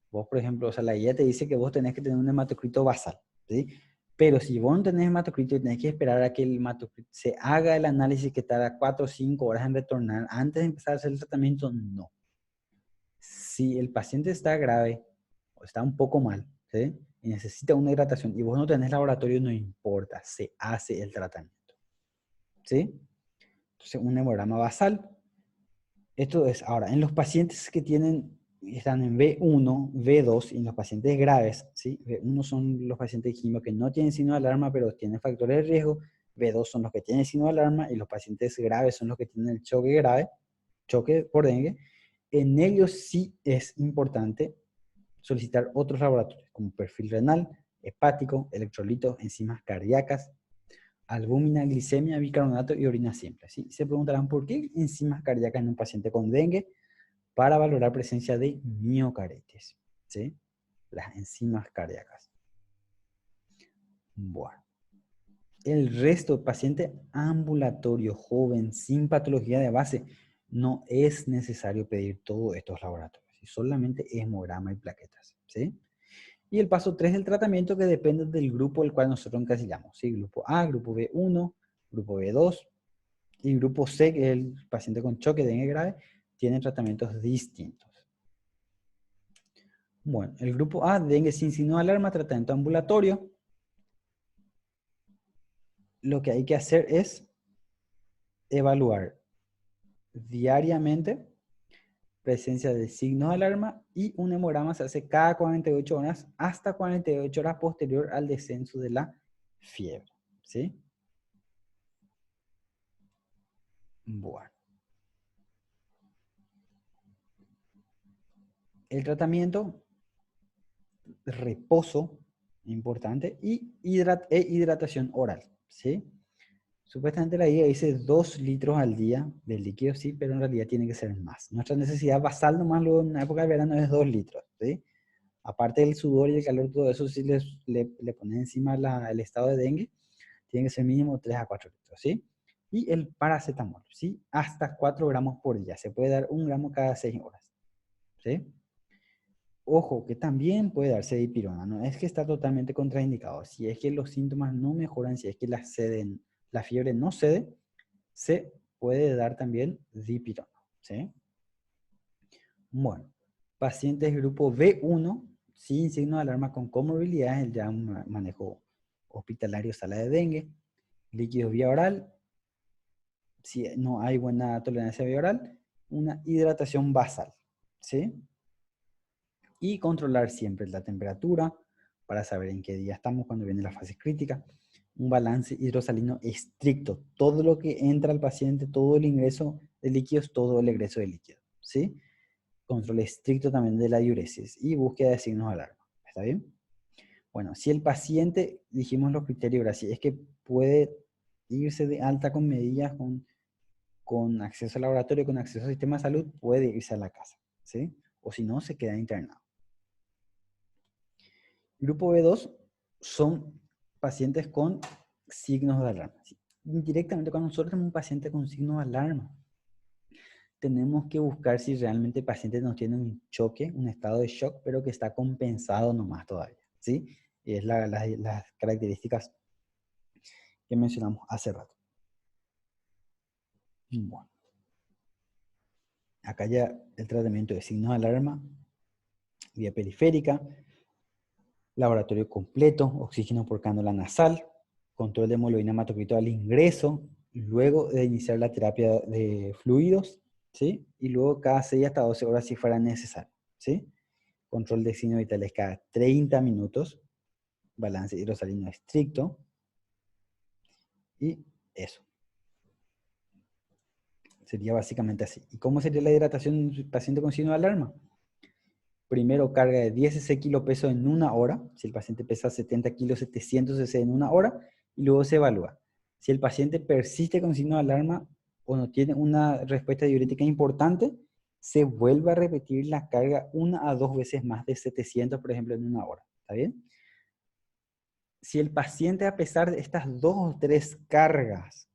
vos, por ejemplo, o sea, la guía te dice que vos tenés que tener un hematocrito basal, ¿sí? Pero si vos no tenés hematocrito y tenés que esperar a que el hematocrito se haga el análisis que tarda 4 o 5 horas en retornar antes de empezar a hacer el tratamiento, no. Si el paciente está grave o está un poco mal, ¿sí? Y necesita una hidratación y vos no tenés laboratorio, no importa, se hace el tratamiento, ¿sí? Entonces, un hemograma basal. Esto es, ahora, en los pacientes que están en B1, B2 y en los pacientes graves, ¿sí? B1 son los pacientes dijimos que no tienen signo de alarma, pero tienen factores de riesgo. B2 son los que tienen signo de alarma y los pacientes graves son los que tienen el choque grave, choque por dengue. En ellos sí es importante solicitar otros laboratorios, como perfil renal, hepático, electrolitos, enzimas cardíacas, albúmina, glicemia, bicarbonato y orina simple, ¿sí? Se preguntarán por qué enzimas cardíacas en un paciente con dengue para valorar presencia de miocarditis, ¿sí? Las enzimas cardíacas. Bueno. El resto, paciente ambulatorio, joven, sin patología de base, no es necesario pedir todos estos laboratorios, solamente hemograma y plaquetas, ¿sí? Y el paso 3 del tratamiento que depende del grupo al cual nosotros encasillamos, ¿sí? Grupo A, grupo B1, grupo B2 y grupo C, que es el paciente con choque de dengue grave, tiene tratamientos distintos. Bueno, el grupo A, dengue sin signo de alarma, tratamiento ambulatorio. Lo que hay que hacer es evaluar diariamente presencia de signos de alarma y un hemograma se hace cada 48 horas hasta 48 horas posterior al descenso de la fiebre, ¿sí? Bueno. El tratamiento, reposo, importante, y hidratación oral, ¿sí? Supuestamente la guía dice 2 litros al día de líquido, sí, pero en realidad tiene que ser más. Nuestra necesidad basal nomás luego en la época de verano es 2 litros, ¿sí? Aparte del sudor y el calor, todo eso, si le pones encima el estado de dengue, tiene que ser mínimo 3 a 4 litros, ¿sí? Y el paracetamol, ¿sí? Hasta 4 gramos por día. Se puede dar 1 gramo cada 6 horas, ¿sí? Ojo, que también puede darse dipirona, no es que está totalmente contraindicado. Si es que los síntomas no mejoran, si es que la fiebre no cede, se puede dar también dipirona, ¿sí? Bueno, pacientes grupo B1 sin signo de alarma con comorbilidades, ya un manejo hospitalario, sala de dengue, líquidos vía oral, si no hay buena tolerancia vía oral, una hidratación basal, ¿sí? Y controlar siempre la temperatura para saber en qué día estamos cuando viene la fase crítica. Un balance hidrosalino estricto. Todo lo que entra al paciente, todo el ingreso de líquidos, todo el egreso de líquido, ¿sí? Control estricto también de la diuresis y búsqueda de signos de alarma. ¿Está bien? Bueno, si el paciente, dijimos los criterios, gracias, es que puede irse de alta con medidas, con acceso al laboratorio, con acceso al sistema de salud, puede irse a la casa, ¿sí? O si no, se queda internado. Grupo B2 son pacientes con signos de alarma. ¿Sí? Indirectamente, cuando nosotros tenemos un paciente con signos de alarma, tenemos que buscar si realmente el paciente nos tiene un choque, un estado de shock, pero que está compensado nomás todavía, ¿sí? Y es las características que mencionamos hace rato. Bueno, acá ya el tratamiento de signos de alarma, vía periférica, laboratorio completo, oxígeno por cánula nasal, control de hemoglobina hematocrito al ingreso, luego de iniciar la terapia de fluidos, ¿sí? Y luego cada 6 hasta 12 horas si fuera necesario, ¿sí? Control de signos vitales cada 30 minutos, balance hidrosalino estricto, y eso. Sería básicamente así. ¿Y cómo sería la hidratación en un paciente con signo de alarma? Primero carga de 10 cc kilo peso en una hora. Si el paciente pesa 70 kilos, 700 cc en una hora. Y luego se evalúa. Si el paciente persiste con signo de alarma o no tiene una respuesta diurética importante, se vuelve a repetir la carga 1 a 2 veces más de 700, por ejemplo, en una hora. ¿Está bien? Si el paciente, a pesar de estas 2 o 3 cargas,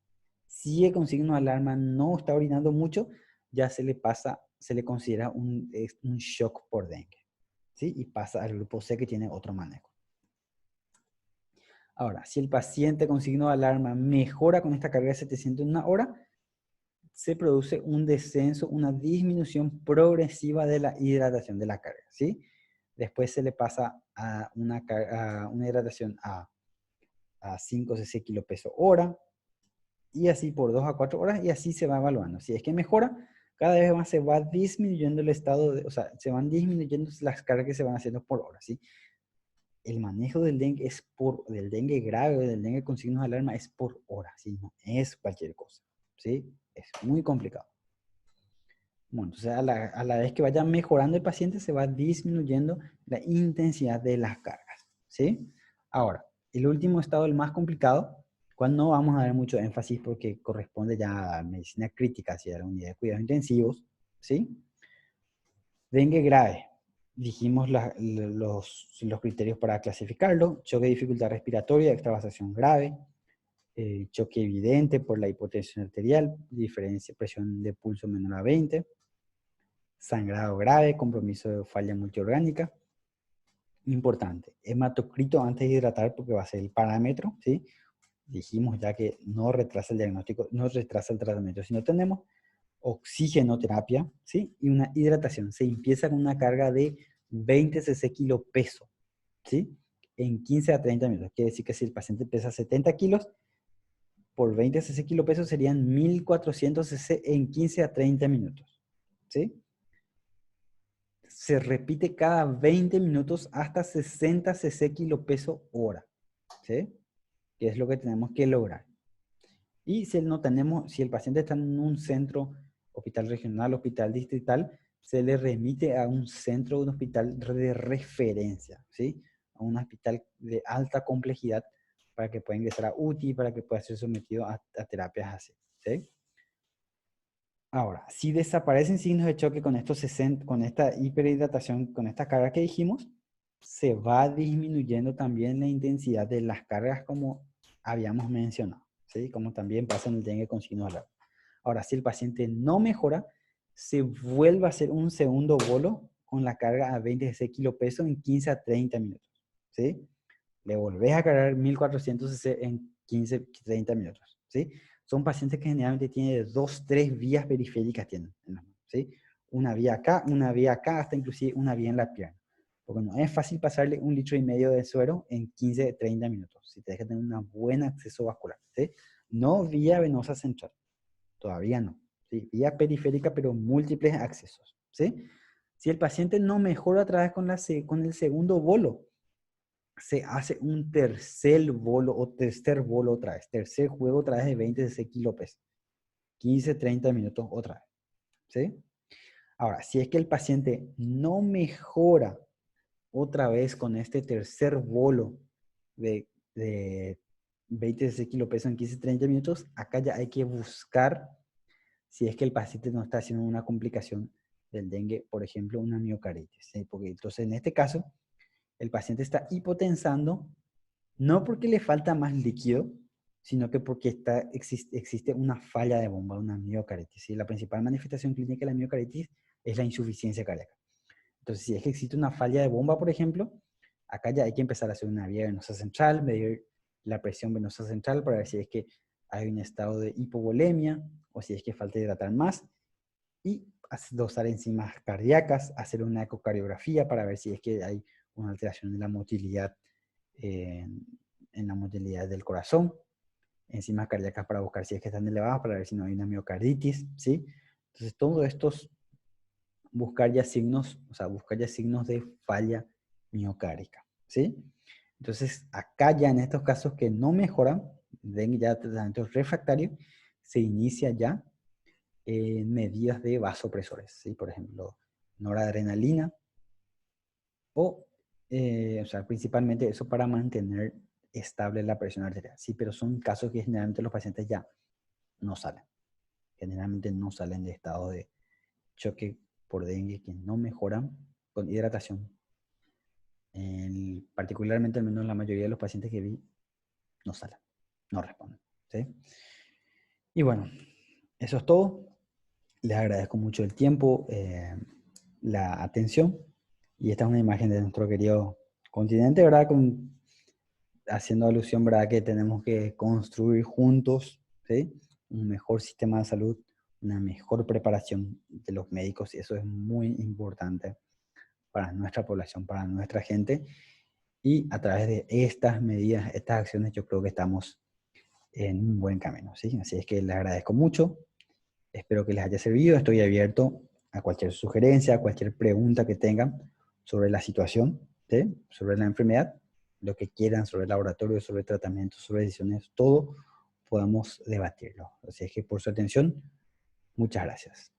sigue con signo de alarma, no está orinando mucho, ya se le considera un shock por dengue. ¿Sí? Y pasa al grupo C, que tiene otro manejo. Ahora, si el paciente con signo de alarma mejora con esta carga de 700 en una hora, se produce un descenso, una disminución progresiva de la hidratación de la carga, ¿sí? Después se le pasa a una hidratación a 5 cc kilo peso hora, y así por 2 a 4 horas, y así se va evaluando. Si es que mejora, cada vez más se va disminuyendo el estado, o sea, se van disminuyendo las cargas que se van haciendo por hora, ¿sí? El manejo del dengue del dengue grave o del dengue con signos de alarma es por hora, ¿sí? No es cualquier cosa, ¿sí? Es muy complicado. Bueno, entonces a la vez que vaya mejorando el paciente, se va disminuyendo la intensidad de las cargas, ¿sí? Ahora, el último estado, el más complicado, cual no vamos a dar mucho énfasis porque corresponde ya a medicina crítica, hacia la unidad de cuidados intensivos, ¿sí? Dengue grave. Dijimos los criterios para clasificarlo: choque de dificultad respiratoria, extravasación grave, choque evidente por la hipotensión arterial, diferencia presión de pulso menor a 20, sangrado grave, compromiso de falla multiorgánica. Importante, hematocrito antes de hidratar, porque va a ser el parámetro, ¿sí? Dijimos ya que no retrasa el diagnóstico, no retrasa el tratamiento si no tenemos. Oxigenoterapia, ¿sí? Y una hidratación. Se empieza con una carga de 20 cc kilo peso, ¿sí? En 15 a 30 minutos. Quiere decir que si el paciente pesa 70 kilos, por 20 cc kilo peso serían 1400 cc en 15 a 30 minutos, ¿sí? Se repite cada 20 minutos hasta 60 cc kilo peso hora, ¿sí? Que es lo que tenemos que lograr. Y si no tenemos, si el paciente está en un centro, hospital regional, hospital distrital, se le remite a un centro, un hospital de referencia, ¿sí? A un hospital de alta complejidad para que pueda ingresar a UTI, para que pueda ser sometido a terapias así, ¿sí? Ahora, si desaparecen signos de choque con con esta hiperhidratación, con esta carga que dijimos, se va disminuyendo también la intensidad de las cargas, como habíamos mencionado, ¿sí? Como también pasa en el dengue con signos de alarma. Ahora, si el paciente no mejora, se vuelve a hacer un segundo bolo con la carga a 20 cc kilo peso en 15 a 30 minutos, ¿sí? Le volvés a cargar 1400 cc en 15 a 30 minutos, ¿sí? Son pacientes que generalmente tienen 2, 3 vías periféricas, tienen, ¿sí? Una vía acá, hasta inclusive una vía en la pierna. Porque no es fácil pasarle 1,5 litros de suero en 15 a 30 minutos, si te deja tener un buen acceso vascular, ¿sí? No vía venosa central, todavía no, ¿sí? Vía periférica, pero múltiples accesos, ¿sí? Si el paciente no mejora otra vez con el segundo bolo, se hace un tercer bolo otra vez, tercer juego otra vez de 20 cc kilo peso, 15, 30 minutos otra vez, ¿sí? Ahora, si es que el paciente no mejora otra vez con este tercer bolo de 20 cc kilo peso en 15, 30 minutos, acá ya hay que buscar si es que el paciente no está haciendo una complicación del dengue, por ejemplo, una miocarditis, ¿sí? Porque entonces en este caso, el paciente está hipotensando, no porque le falta más líquido, sino que porque existe una falla de bomba, una miocarditis, ¿sí? La principal manifestación clínica de la miocarditis es la insuficiencia cardíaca. Entonces, si es que existe una falla de bomba, por ejemplo, acá ya hay que empezar a hacer una vía venosa central, medir la presión venosa central para ver si es que hay un estado de hipovolemia o si es que falta hidratar más, y dosar enzimas cardíacas, hacer una ecocardiografía para ver si es que hay una alteración en la motilidad, en la motilidad del corazón, enzimas cardíacas para buscar si es que están elevadas, para ver si no hay una miocarditis, ¿sí? Entonces, todo esto es buscar ya signos, o sea, buscar ya signos de falla miocárdica, ¿sí? Entonces, acá ya en estos casos que no mejoran, ven ya tratamiento refractario, se inicia ya medidas de vasopresores, ¿sí? Por ejemplo, noradrenalina, O sea, principalmente eso para mantener estable la presión arterial. Sí, pero son casos que generalmente los pacientes ya no salen. Generalmente no salen de estado de choque por dengue que no mejoran con hidratación. Particularmente, al menos la mayoría de los pacientes que vi, no salen, no responden. ¿Sí? Y bueno, eso es todo. Les agradezco mucho el tiempo, la atención. Y esta es una imagen de nuestro querido continente, ¿verdad? Haciendo alusión, ¿verdad? Que tenemos que construir juntos, ¿sí? Un mejor sistema de salud, una mejor preparación de los médicos, y eso es muy importante para nuestra población, para nuestra gente. Y a través de estas medidas, estas acciones, yo creo que estamos en un buen camino, ¿sí? Así es que les agradezco mucho. Espero que les haya servido. Estoy abierto a cualquier sugerencia, a cualquier pregunta que tengan sobre la situación, ¿sí? Sobre la enfermedad, lo que quieran, sobre el laboratorio, sobre tratamientos, sobre decisiones, todo podamos debatirlo. Así es que por su atención, muchas gracias.